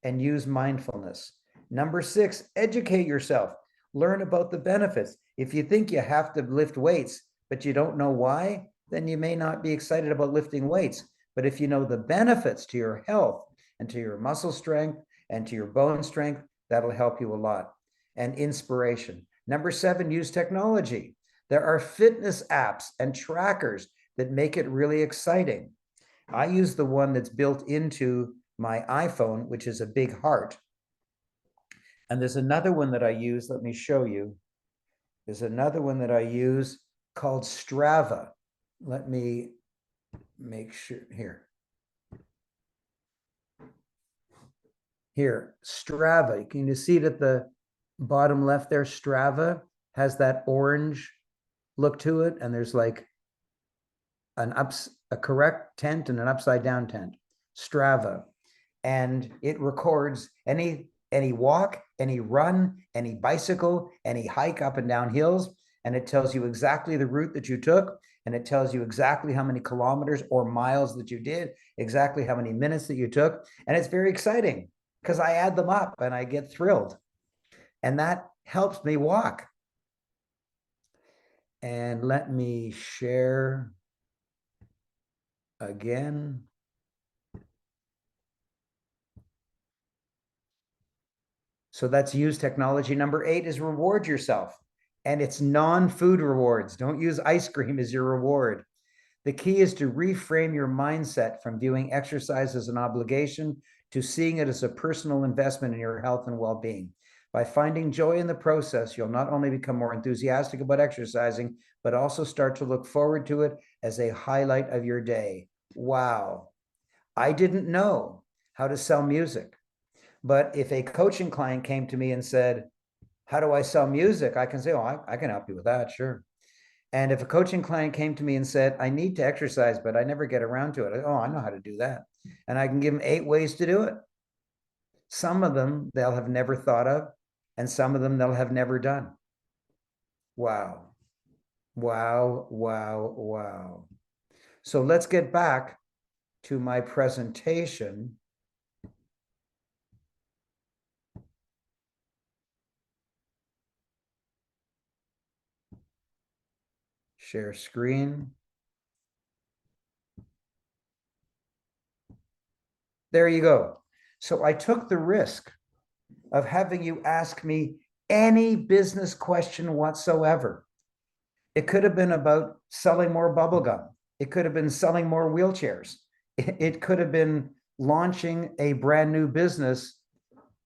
and use mindfulness. Number 6, educate yourself. Learn about the benefits. If you think you have to lift weights, but you don't know why, then you may not be excited about lifting weights. But if you know the benefits to your health and to your muscle strength and to your bone strength, that'll help you a lot. And inspiration. Number 7, use technology. There are fitness apps and trackers that make it really exciting. I use the one that's built into my iPhone, which is a big heart. And there's another one that I use. Let me show you. There's another one that I use called Strava. Let me make sure here. Here, Strava. Can you see it at the bottom left there? Strava has that orange look to it, and there's like a correct tent and an upside down tent. Strava. And it records any walk, any run, any bicycle, any hike up and down hills, and it tells you exactly the route that you took, and it tells you exactly how many kilometers or miles that you did, exactly how many minutes that you took. And it's very exciting because I add them up and I get thrilled. And that helps me walk. And let me share again. So that's use technology. Number 8 is reward yourself. And it's non-food rewards. Don't use ice cream as your reward. The key is to reframe your mindset from viewing exercise as an obligation to seeing it as a personal investment in your health and well-being. By finding joy in the process, you'll not only become more enthusiastic about exercising, but also start to look forward to it as a highlight of your day. Wow. I didn't know how to sell music, but if a coaching client came to me and said, how do I sell music? I can say, oh, I can help you with that, sure. And if a coaching client came to me and said, I need to exercise, but I never get around to it. Oh, I know how to do that. And I can give them 8 ways to do it. Some of them they'll have never thought of, and some of them they'll have never done. Wow. Wow, wow, wow. So let's get back to my presentation. Share screen. There you go. So I took the risk of having you ask me any business question whatsoever. It could have been about selling more bubblegum. It could have been selling more wheelchairs. It could have been launching a brand new business.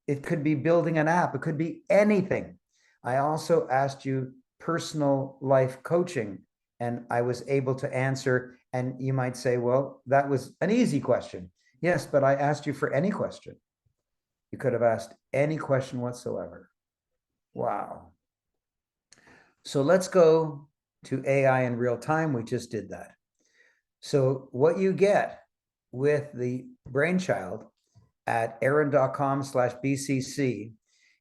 It could be building an app. It could be anything. I also asked you personal life coaching, and I was able to answer. And you might say, well, that was an easy question. Yes, but I asked you for any question. You could have asked any question whatsoever. Wow. So let's go to AI in real time. We just did that. So what you get with the BRAiNCHILD at aaron.com/BCC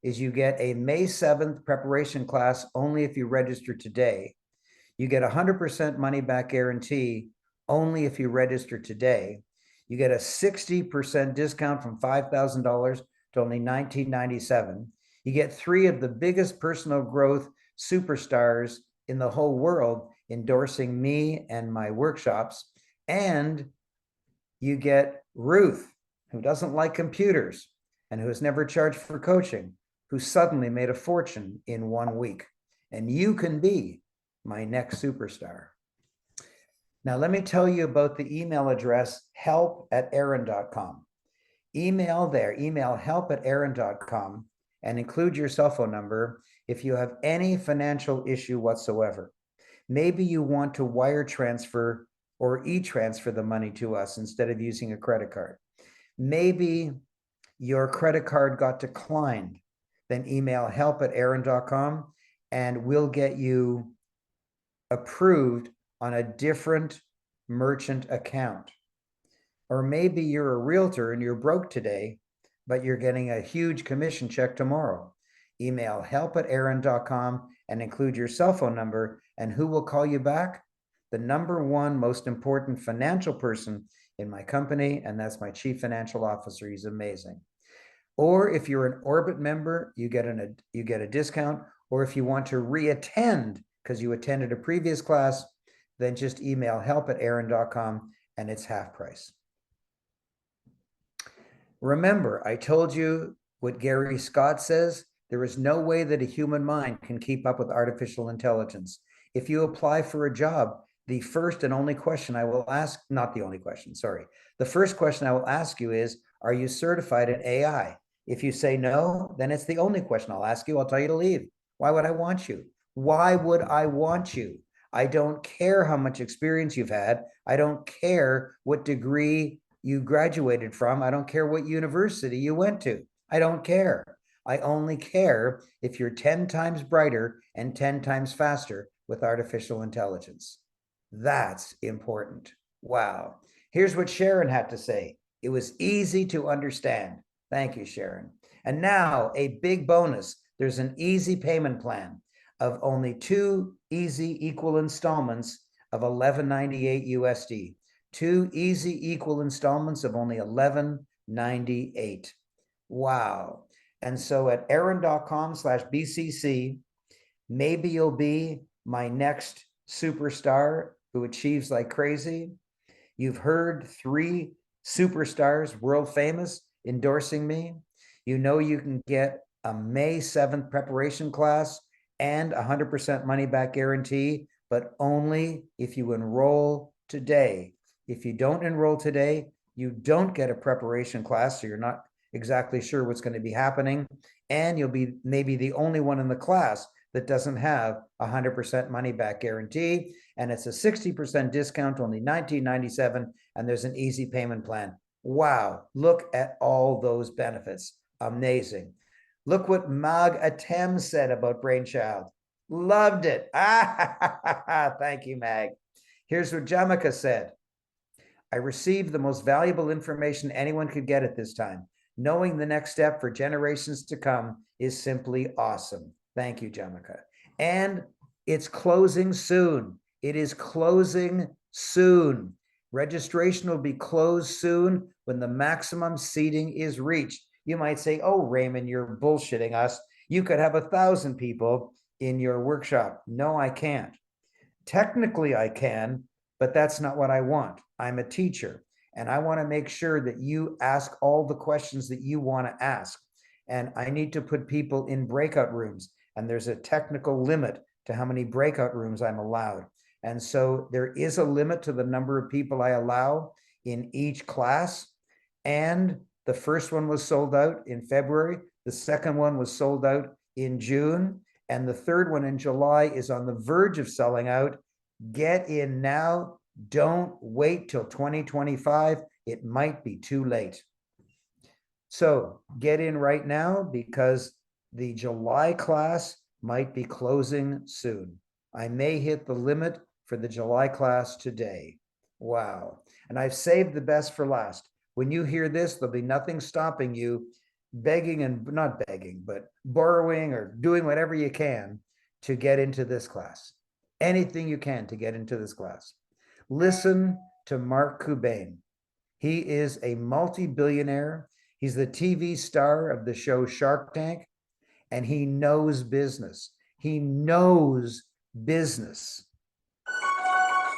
is you get a May 7th preparation class only if you register today. You get 100% money back guarantee only if you register today. You get a 60% discount from $5,000 to only $19.97. You get 3 of the biggest personal growth superstars in the whole world endorsing me and my workshops. And you get Ruth, who doesn't like computers and who has never charged for coaching, who suddenly made a fortune in 1 week. And you can be my next superstar. Now, let me tell you about the email address help@aaron.com. Email there, email help@aaron.com, and include your cell phone number if you have any financial issue whatsoever. Maybe you want to wire transfer or e-transfer the money to us instead of using a credit card. Maybe your credit card got declined. Then email help@aaron.com and we'll get you approved on a different merchant account. Or maybe you're a realtor and you're broke today, but you're getting a huge commission check tomorrow. Email help@aaron.com and include your cell phone number, and who will call you back? The #1 most important financial person in my company, and that's my chief financial officer. He's amazing. Or if you're an Orbit member, you get a discount. Or if you want to reattend because you attended a previous class, then just email help@aaron.com and it's half price. Remember, I told you what Gary Scott says, there is no way that a human mind can keep up with artificial intelligence. If you apply for a job, the first and only question I will ask, not the only question, sorry. The first question I will ask you is, are you certified in AI? If you say no, then it's the only question I'll ask you. I'll tell you to leave. Why would I want you? Why would I want you? I don't care how much experience you've had. I don't care what degree you graduated from. I don't care what university you went to. I don't care. I only care if you're 10 times brighter and 10 times faster with artificial intelligence. That's important. Wow. Here's what Sharon had to say. It was easy to understand. Thank you, Sharon. And now a big bonus. There's an easy payment plan of only 2 easy equal installments of $11.98 USD. 2 easy equal installments of only $11.98. Wow. And so at aaron.com/BCC, maybe you'll be my next superstar who achieves like crazy. You've heard 3 superstars, world famous, endorsing me. You know you can get a May 7th preparation class and 100% money back guarantee, but only if you enroll today. If you don't enroll today, you don't get a preparation class, so you're not exactly sure what's going to be happening, and you'll be maybe the only one in the class that doesn't have 100% money back guarantee, and it's a 60% discount, only $19.97, and there's an easy payment plan. Wow, look at all those benefits. Amazing. Look what Mag Atem said about BRAiNCHILD. Loved it. Thank you, Mag. Here's what Jamaica said. I received the most valuable information anyone could get at this time. Knowing the next step for generations to come is simply awesome. Thank you, Jamaica. And it's closing soon. It is closing soon. Registration will be closed soon when the maximum seating is reached. You might say, oh, Raymond, you're bullshitting us. You could have 1,000 people in your workshop. No, I can't. Technically, I can, but that's not what I want. I'm a teacher, and I want to make sure that you ask all the questions that you want to ask. And I need to put people in breakout rooms, and there's a technical limit to how many breakout rooms I'm allowed. And so there is a limit to the number of people I allow in each class. And the first one was sold out in February. The second one was sold out in June. And the third one in July is on the verge of selling out. Get in now. Don't wait till 2025. It might be too late. So get in right now, because the July class might be closing soon. I may hit the limit for the July class today. Wow. And I've saved the best for last. When you hear this, there'll be nothing stopping you begging and not begging, but borrowing or doing whatever you can to get into this class. Anything you can to get into this class. Listen to Mark Cuban. He is a multi-billionaire. He's the TV star of the show Shark Tank, and he knows business. He knows business. How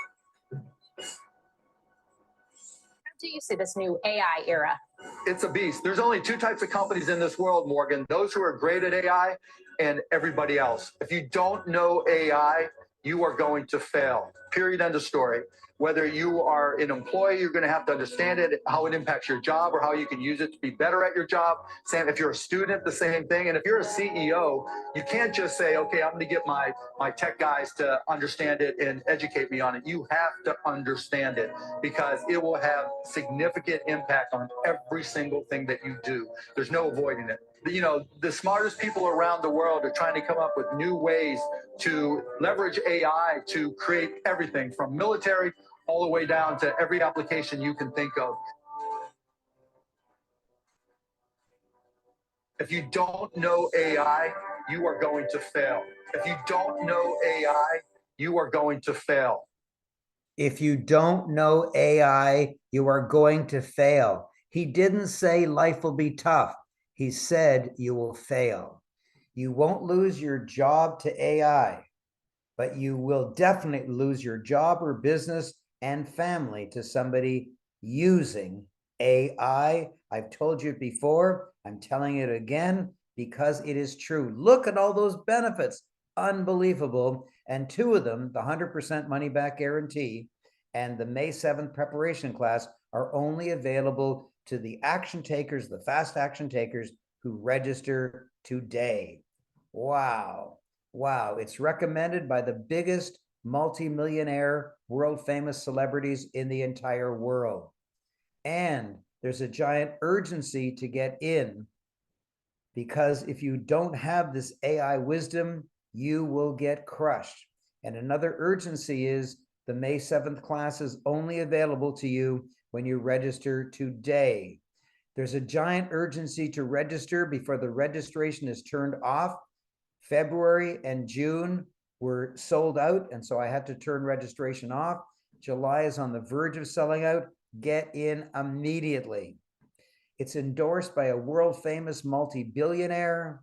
do you see this new AI era? It's a beast. There's only two types of companies in this world, Morgan, those who are great at AI and everybody else. If you don't know AI, you are going to fail. Period. End of story. Whether you are an employee, you're going to have to understand it, how it impacts your job or how you can use it to be better at your job. Sam, if you're a student, the same thing. And if you're a CEO, you can't just say, okay, I'm going to get my tech guys to understand it and educate me on it. You have to understand it because it will have significant impact on every single thing that you do. There's no avoiding it. You know, the smartest people around the world are trying to come up with new ways to leverage AI to create everything from military all the way down to every application you can think of. If you don't know AI, you are going to fail. If you don't know AI, you are going to fail. If you don't know AI, you are going to fail. He didn't say life will be tough. He said you will fail. You won't lose your job to AI, but you will definitely lose your job or business and family to somebody using AI. I've told you it before. I'm telling it again because it is true. Look at all those benefits. Unbelievable. And two of them, the 100% money back guarantee and the May 7th preparation class, are only available to the action takers, the fast action takers who register today. Wow. Wow. It's recommended by the biggest multi-millionaire, world famous celebrities in the entire world. And there's a giant urgency to get in because if you don't have this AI wisdom, you will get crushed. And another urgency is the May 7th class is only available to you when you register today. There's a giant urgency to register before the registration is turned off. February and June were sold out, and so I had to turn registration off. July is on the verge of selling out. Get in immediately. It's endorsed by a world famous multi-billionaire.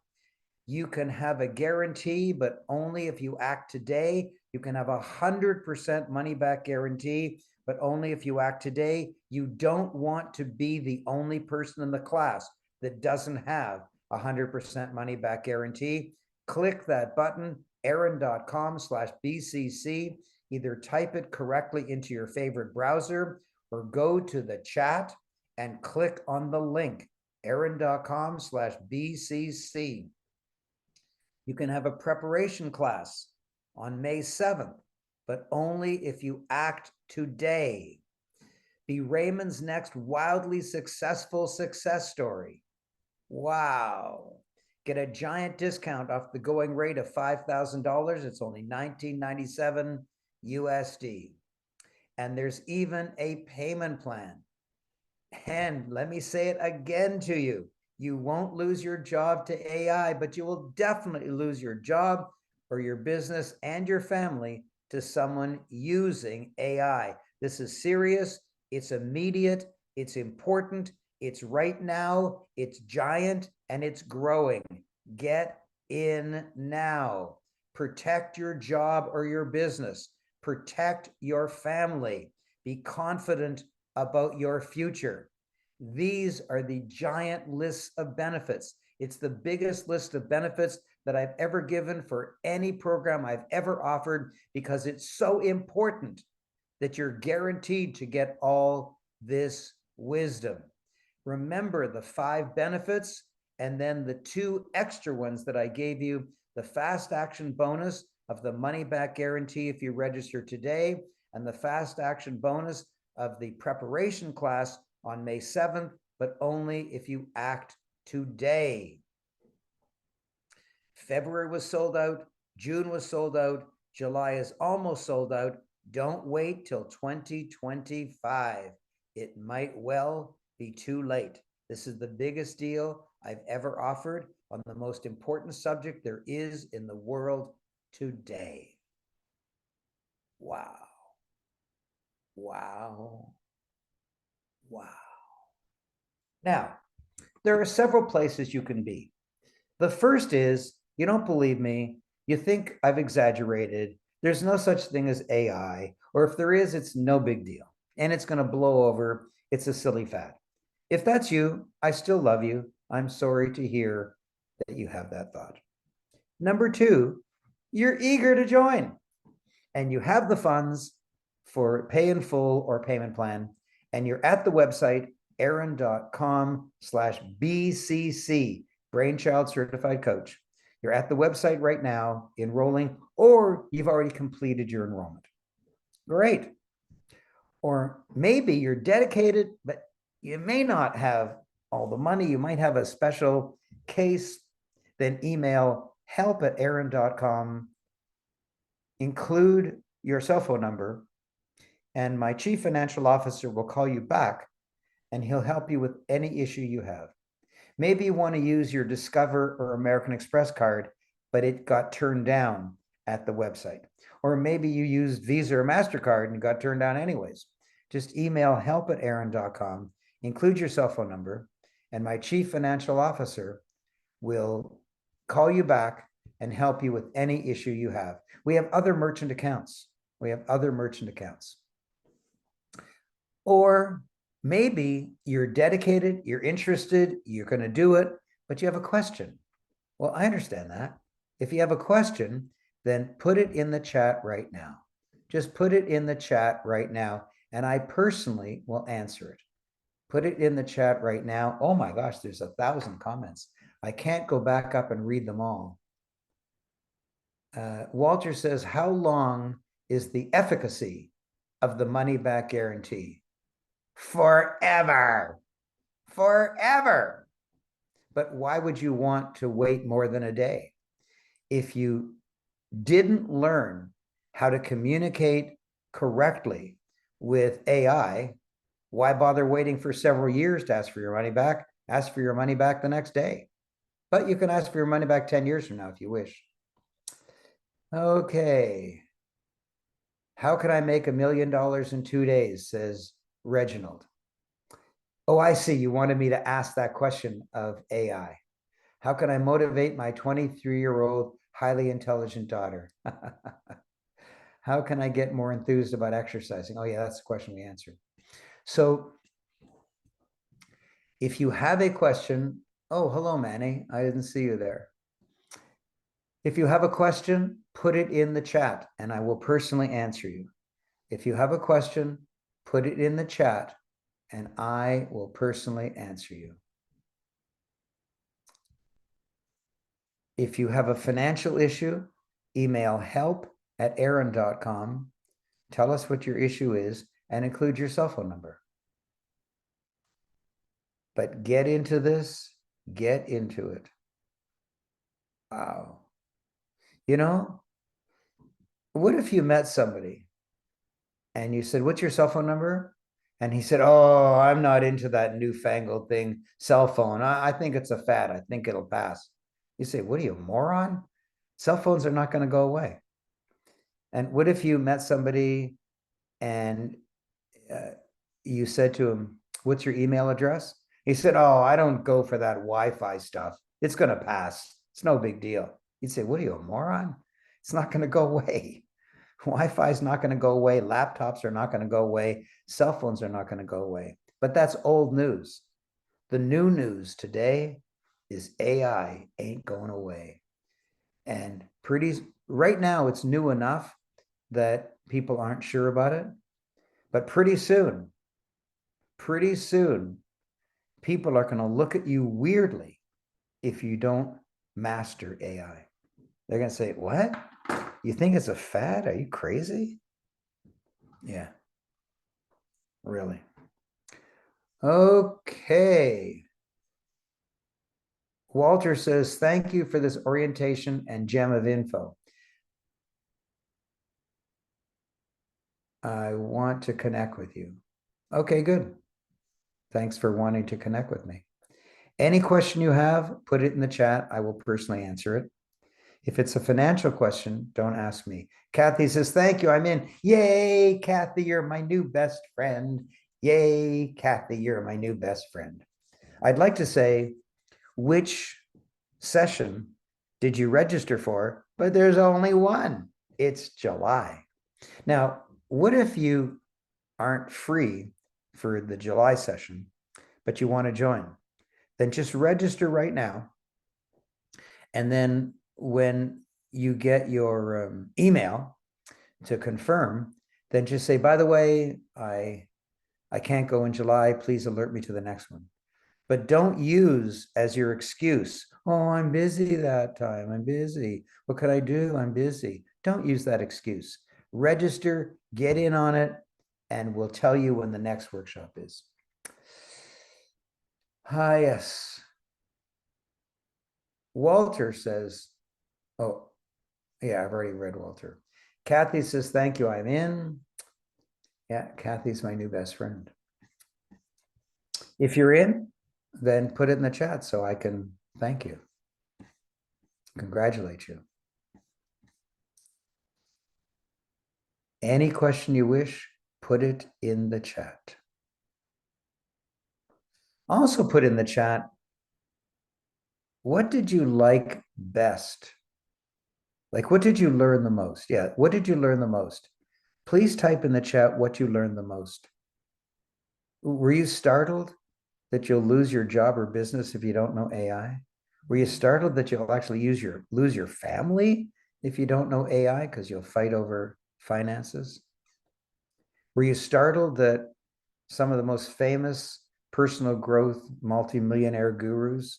You can have a guarantee, but only if you act today. You can have 100% money back guarantee, but only if you act today. You don't want to be the only person in the class that doesn't have 100% money back guarantee. Click that button, aaron.com/BCC. Either type it correctly into your favorite browser or go to the chat and click on the link, aaron.com/BCC. You can have a preparation class on May 7th, but only if you act today. Be Raymond's next wildly successful success story. Wow. Get a giant discount off the going rate of $5,000. It's only $19.97 USD. And there's even a payment plan. And let me say it again to you. You won't lose your job to AI, but you will definitely lose your job or your business and your family to someone using AI. This is serious. It's immediate. It's important. It's right now. It's giant and it's growing. Get in now. Protect your job or your business. Protect your family. Be confident about your future. These are the giant lists of benefits. It's the biggest list of benefits that I've ever given for any program I've ever offered because it's so important that you're guaranteed to get all this wisdom. Remember the 5 benefits and then the 2 extra ones that I gave you, the fast action bonus of the money back guarantee if you register today, and the fast action bonus of the preparation class on May 7th, but only if you act today. February was sold out. June was sold out. July is almost sold out. Don't wait till 2025. It might well be too late. This is the biggest deal I've ever offered on the most important subject there is in the world today. Wow. Wow. Wow. Now, there are several places you can be. The first is, you don't believe me, you think I've exaggerated, there's no such thing as AI, or if there is, it's no big deal, and it's going to blow over, it's a silly fad. If that's you, I still love you. I'm sorry to hear that you have that thought. Number two, you're eager to join, and you have the funds for pay in full or payment plan, and you're at the website aaron.com/BCC, Brainchild Certified Coach. You're at the website right now enrolling, or you've already completed your enrollment. Great. Or maybe you're dedicated, but you may not have all the money. You might have a special case. Then email help@aaron.com. Include your cell phone number, and my chief financial officer will call you back and he'll help you with any issue you have. Maybe you want to use your Discover or American Express card, but it got turned down at the website. Or maybe you used Visa or MasterCard and got turned down anyways. Just email help@aaron.com, include your cell phone number, and my chief financial officer will call you back and help you with any issue you have. We have other merchant accounts. Or maybe you're dedicated, you're interested, you're going to do it, but you have a question. Well, I understand that. If you have a question, then put it in the chat right now. Just put it in the chat right now, and I personally will answer it. Put it in the chat right now. Oh my gosh, there's 1,000 comments. I can't go back up and read them all. Walter says, how long is the efficacy of the money back guarantee? Forever. Forever. But why would you want to wait more than a day? If you didn't learn how to communicate correctly with AI, why bother waiting for several years to ask for your money back? Ask for your money back the next day. But you can ask for your money back 10 years from now if you wish. Okay. How can I make $1 million in 2 days, says Reginald. Oh, I see. You wanted me to ask that question of AI. How can I motivate my 23-year-old highly intelligent daughter? How can I get more enthused about exercising? Oh yeah, that's the question we answered. So if you have a question, oh, hello, Manny. I didn't see you there. If you have a question, put it in the chat and I will personally answer you. If you have a question, put it in the chat and I will personally answer you. If you have a financial issue, email help@aaron.com. Tell us what your issue is and include your cell phone number. But get into this, get into it. Wow. You know, what if you met somebody and you said, what's your cell phone number? And he said, oh, I'm not into that newfangled thing, cell phone. I think it's a fad. I think it'll pass. You say, what are you, a moron? Cell phones are not going to go away. And what if you met somebody and you said to him, what's your email address? He said, oh, I don't go for that Wi-Fi stuff. It's going to pass. It's no big deal. You'd say, what are you, a moron? It's not going to go away. Wi-Fi is not going to go away. Laptops are not going to go away. Cell phones are not going to go away. But that's old news. The new news today is AI ain't going away. And right now it's new enough that people aren't sure about it. But pretty soon, people are going to look at you weirdly if you don't master AI. They're going to say, what? You think it's a fad? Are you crazy? Yeah, really. Okay. Walter says, thank you for this orientation and gem of info. I want to connect with you. Okay, good. Thanks for wanting to connect with me. Any question you have, put it in the chat. I will personally answer it. If it's a financial question, don't ask me. Kathy says, thank you, I'm in. Yay, Kathy, you're my new best friend. Yay, Kathy, you're my new best friend. I'd like to say, which session did you register for? But there's only one. It's July. Now, what if you aren't free for the July session, but you want to join? Then just register right now. And then when you get your email to confirm, then just say, by the way, I can't go in July. Please alert me to the next one. But don't use as your excuse, oh, I'm busy that time. I'm busy. What could I do? I'm busy. Don't use that excuse. Register, get in on it, and we'll tell you when the next workshop is. Hi, yes. Walter says, oh, yeah, I've already read Walter. Kathy says, thank you, I'm in. Yeah, Kathy's my new best friend. If you're in, then put it in the chat so I can thank you, congratulate you. Any question you wish, put it in the chat. Also put in the chat, what did you like best? Like, what did you learn the most? Yeah, what did you learn the most? Please type in the chat what you learned the most. Were you startled that you'll lose your job or business if you don't know AI? Were you startled that you'll actually lose your family if you don't know AI because you'll fight over finances? Were you startled that some of the most famous personal growth multimillionaire gurus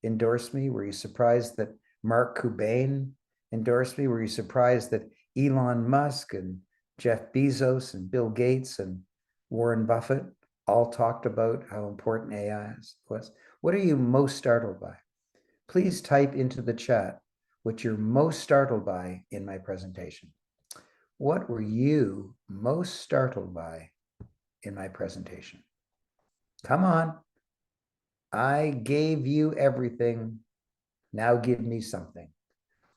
endorsed me? Were you surprised that Mark Cuban endorsed me? Were you surprised that Elon Musk and Jeff Bezos and Bill Gates and Warren Buffett all talked about how important AI was? What are you most startled by? Please type into the chat what you're most startled by in my presentation. What were you most startled by in my presentation? Come on. I gave you everything. Now give me something.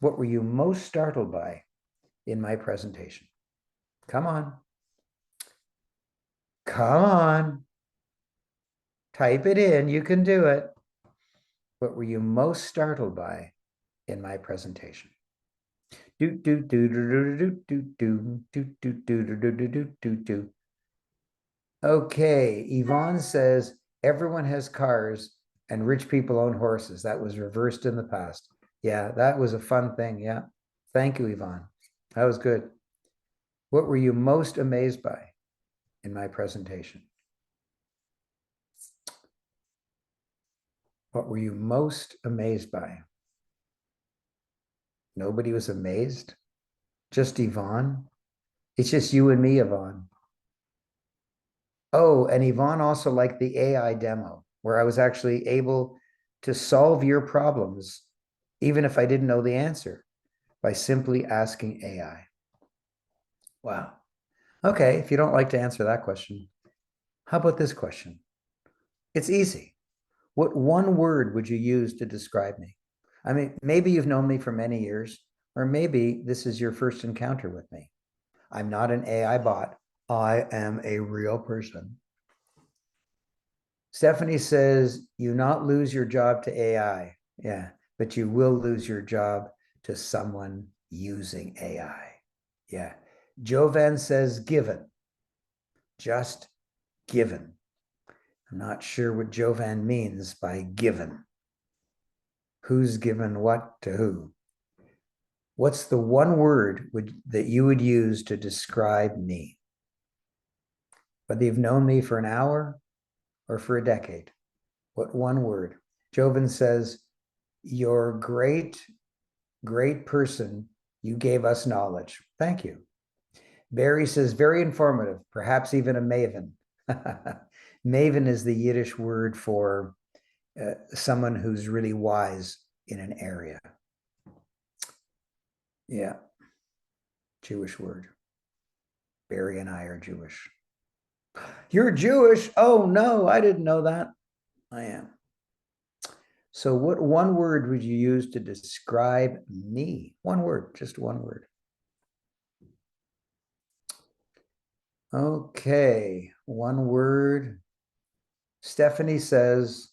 What were you most startled by in my presentation? Come on. Come on. Type it in. You can do it. What were you most startled by in my presentation? Do do do do do do do do do do do do do do do. Okay, Yvonne says everyone has cars and rich people own horses. That was reversed in the past. Yeah, that was a fun thing. Yeah. Thank you, Yvonne. That was good. What were you most amazed by in my presentation? What were you most amazed by? Nobody was amazed? Just Yvonne? It's just you and me, Yvonne. Oh, and Yvonne also liked the AI demo where I was actually able to solve your problems, even if I didn't know the answer, by simply asking AI. Wow. Okay, if you don't like to answer that question, how about this question? It's easy. What one word would you use to describe me? I mean, maybe you've known me for many years, or maybe this is your first encounter with me. I'm not an AI bot. I am a real person. Stephanie says, you not lose your job to AI. Yeah, but you will lose your job to someone using AI. Yeah. Jovan says, given. Just given. I'm not sure what Jovan means by given. Who's given what to who? What's the one word that you would use to describe me? Whether you've known me for an hour or for a decade, what one word? Jovan says, you're great, great person. You gave us knowledge. Thank you. Barry says, very informative, perhaps even a maven. Maven is the Yiddish word for someone who's really wise in an area. Yeah. Jewish word. Barry and I are Jewish. You're Jewish? Oh, no, I didn't know that. I am. So what one word would you use to describe me? One word, just one word. Okay, one word. Stephanie says,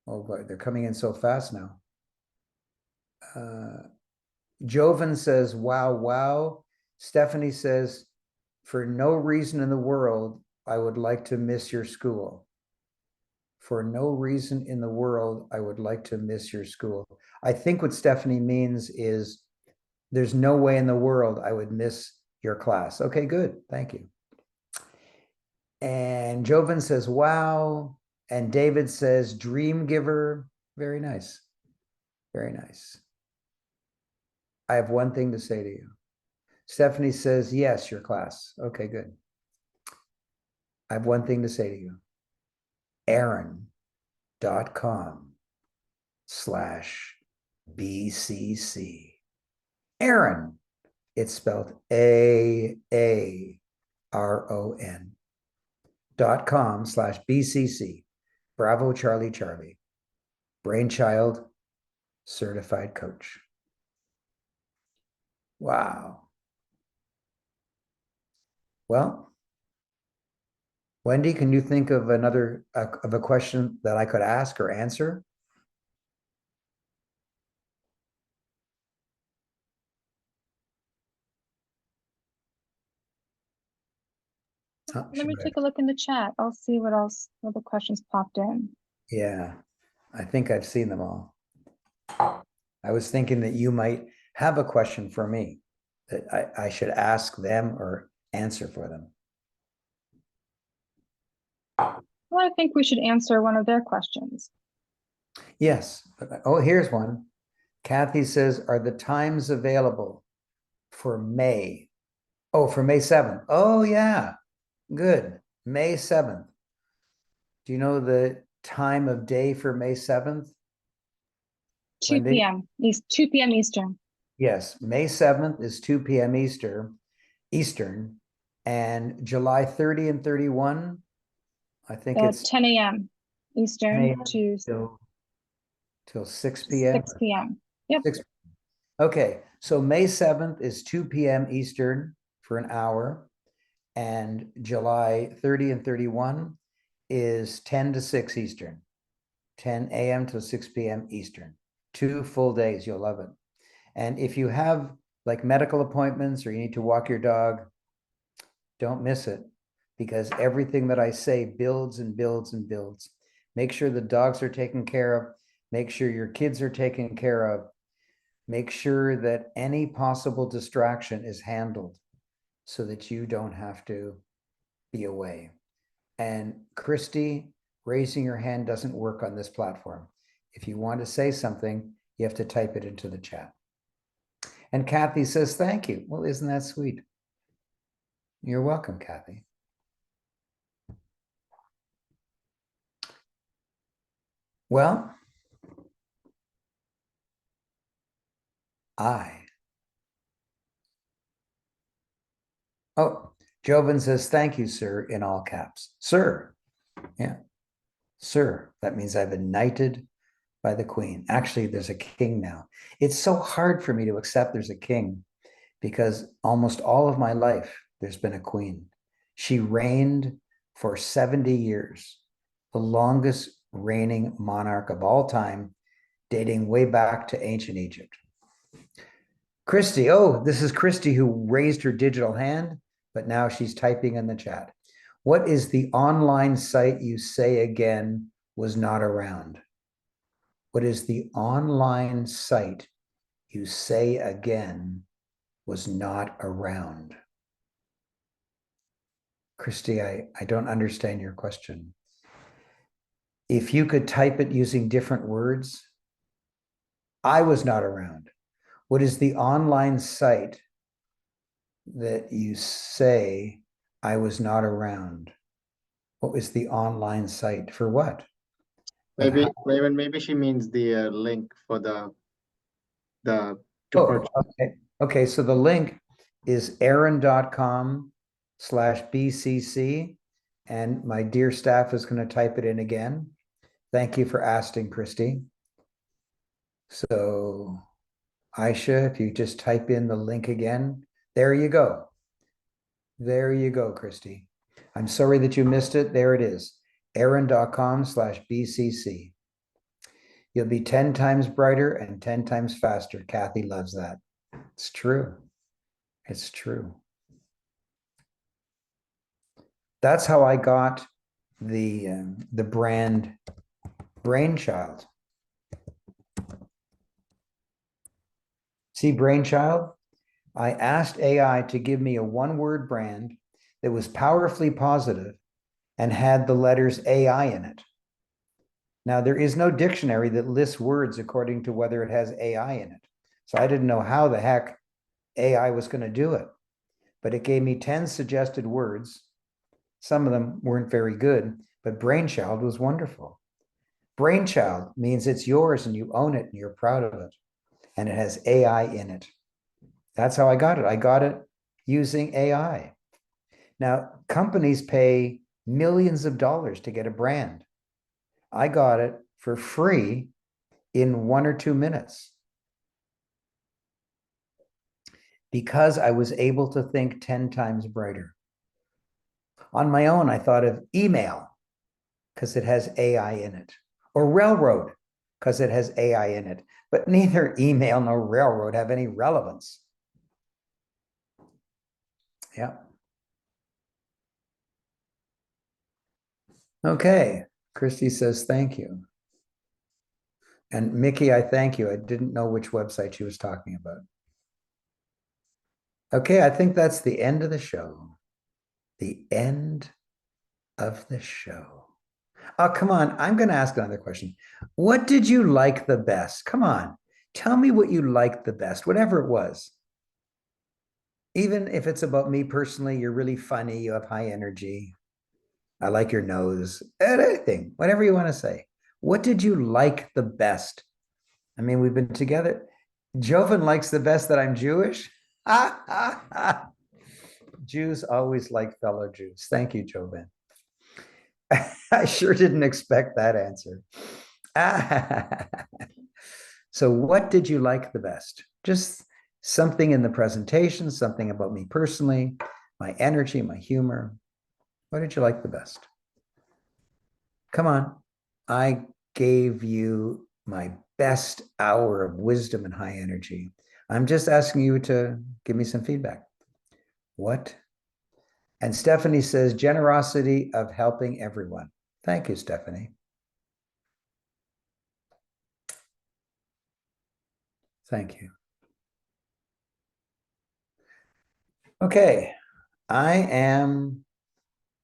oh boy, they're coming in so fast now. Jovan says, wow, wow. Stephanie says, for no reason in the world, I would like to miss your school. For no reason in the world, I would like to miss your school. I think what Stephanie means is there's no way in the world I would miss your class. Okay, good. Thank you. And Jovan says, wow. And David says, dream giver. Very nice. Very nice. I have one thing to say to you. Stephanie says, yes, your class. Okay, good. I have one thing to say to you. Aaron.com/BCC. Aaron. It's spelled AARON.com/BCC. Bravo, Charlie, Charlie. BRAiNCHILD certified coach. Wow. Well, Wendy, can you think of another of a question that I could ask or answer? Oh, Let me take a look in the chat. I'll see what else, what the questions popped in. Yeah, I think I've seen them all. I was thinking that you might have a question for me that I should ask them or answer for them. Well, I think we should answer one of their questions. Yes. Oh, here's one. Kathy says, are the times available for May? Oh, for May 7th. Oh, yeah. Good. May 7th. Do you know the time of day for May 7th? 2 p.m. 2 p.m. Eastern. Yes, May 7th is 2 p.m. Eastern, and July 30 and 31, I think it's 10 a.m. Eastern 10 to till 6 p.m. 6 p.m. Yep. 6. Okay, so May 7th is 2 p.m. Eastern for an hour, and July 30 and 31 is 10 to 6 Eastern, 10 a.m. to 6 p.m. Eastern. 2 full days, you'll love it. And if you have like medical appointments or you need to walk your dog, don't miss it, because everything that I say builds and builds and builds. Make sure the dogs are taken care of. Make sure your kids are taken care of. Make sure that any possible distraction is handled so that you don't have to be away. And Christy, raising your hand doesn't work on this platform. If you want to say something, you have to type it into the chat. And Kathy says, thank you. Well, isn't that sweet? You're welcome, Kathy. Well, oh, Jovan says, thank you, sir, in all caps. Sir, yeah, sir. That means I've been knighted by the queen. Actually, there's a king now. It's so hard for me to accept there's a king because almost all of my life, there's been a queen. She reigned for 70 years, the longest reigning monarch of all time, dating way back to ancient Egypt. Christy, oh, this is Christy who raised her digital hand, but now she's typing in the chat. What is the online site you say again was not around? What is the online site you say again was not around? Christy, I don't understand your question. If you could type it using different words, I was not around. What is the online site that you say I was not around? What was the online site for what? Maybe she means the link for the to Oh, purchase. okay. Okay, so the link is aaron.com/BCC. And my dear staff is going to type it in again. Thank you for asking, Christy. So, Aisha, if you just type in the link again, there you go. There you go, Christy. I'm sorry that you missed it. There it is. aaron.com/BCC. You'll be 10 times brighter and 10 times faster. Kathy loves that. It's true. It's true. That's how I got the brand BRAiNCHILD. See, BRAiNCHILD? I asked AI to give me a one-word brand that was powerfully positive and had the letters AI in it. Now, there is no dictionary that lists words according to whether it has AI in it. So I didn't know how the heck AI was going to do it. But it gave me 10 suggested words. Some of them weren't very good, but BRAiNCHILD was wonderful. BRAiNCHILD means it's yours and you own it and you're proud of it. And it has AI in it. That's how I got it. I got it using AI. Now, companies pay millions of dollars to get a brand. I got it for free in 1 or 2 minutes because I was able to think 10 times brighter. On my own, I thought of email because it has AI in it, or railroad because it has AI in it. But neither email nor railroad have any relevance. Yeah. Okay. Christy says, thank you. And Mickey, I thank you. I didn't know which website she was talking about. Okay, I think that's the end of the show. The end of the show. Oh, come on. I'm going to ask another question. What did you like the best? Come on. Tell me what you liked the best, whatever it was. Even if it's about me personally, you're really funny, you have high energy. I like your nose, anything, whatever you want to say. What did you like the best? I mean, we've been together. Joven likes the best that I'm Jewish. Jews always like fellow Jews. Thank you, Joven. I sure didn't expect that answer. So what did you like the best? Just something in the presentation, something about me personally, my energy, my humor. What did you like the best? Come on. I gave you my best hour of wisdom and high energy. I'm just asking you to give me some feedback. What? And Stephanie says, generosity of helping everyone. Thank you, Stephanie. Thank you. Okay, I am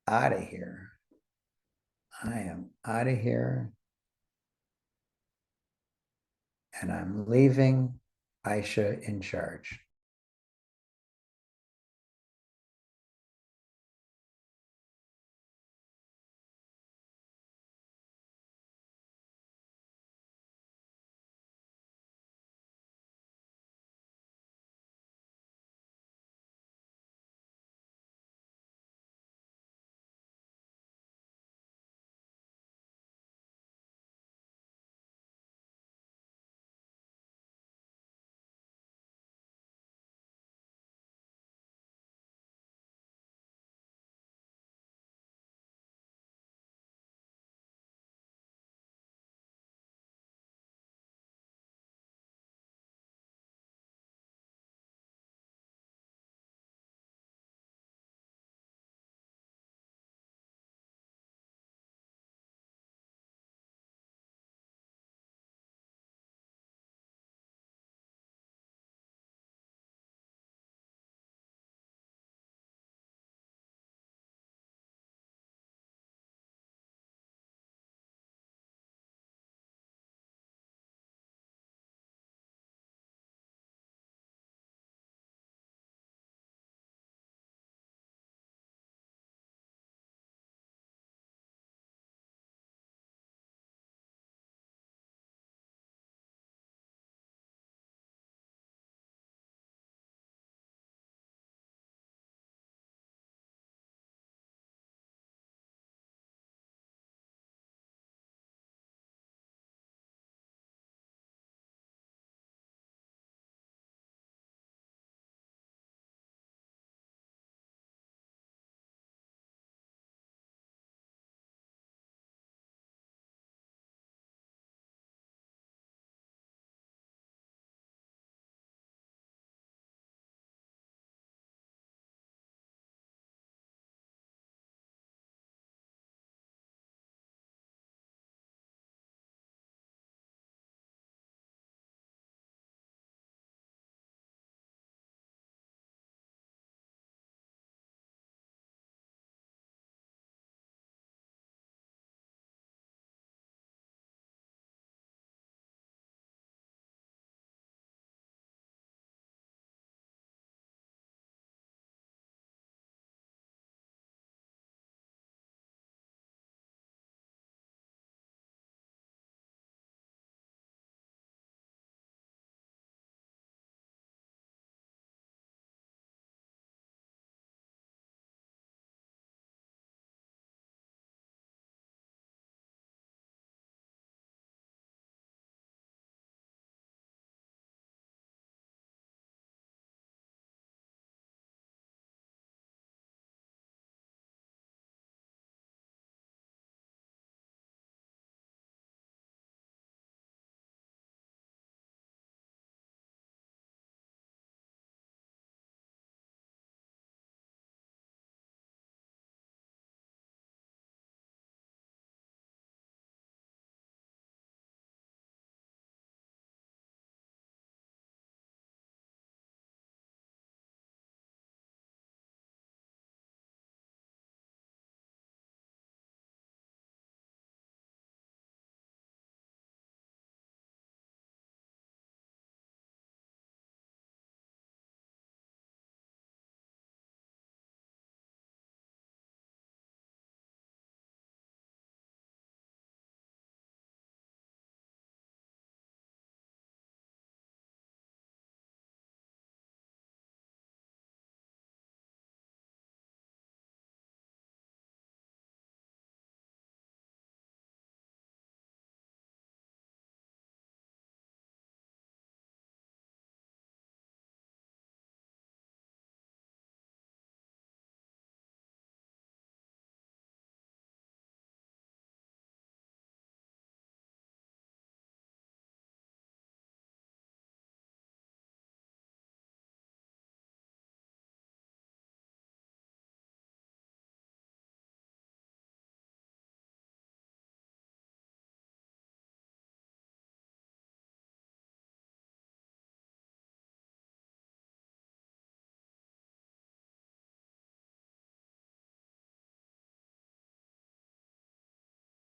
out of here. I am out of here. And I'm leaving Aisha in charge.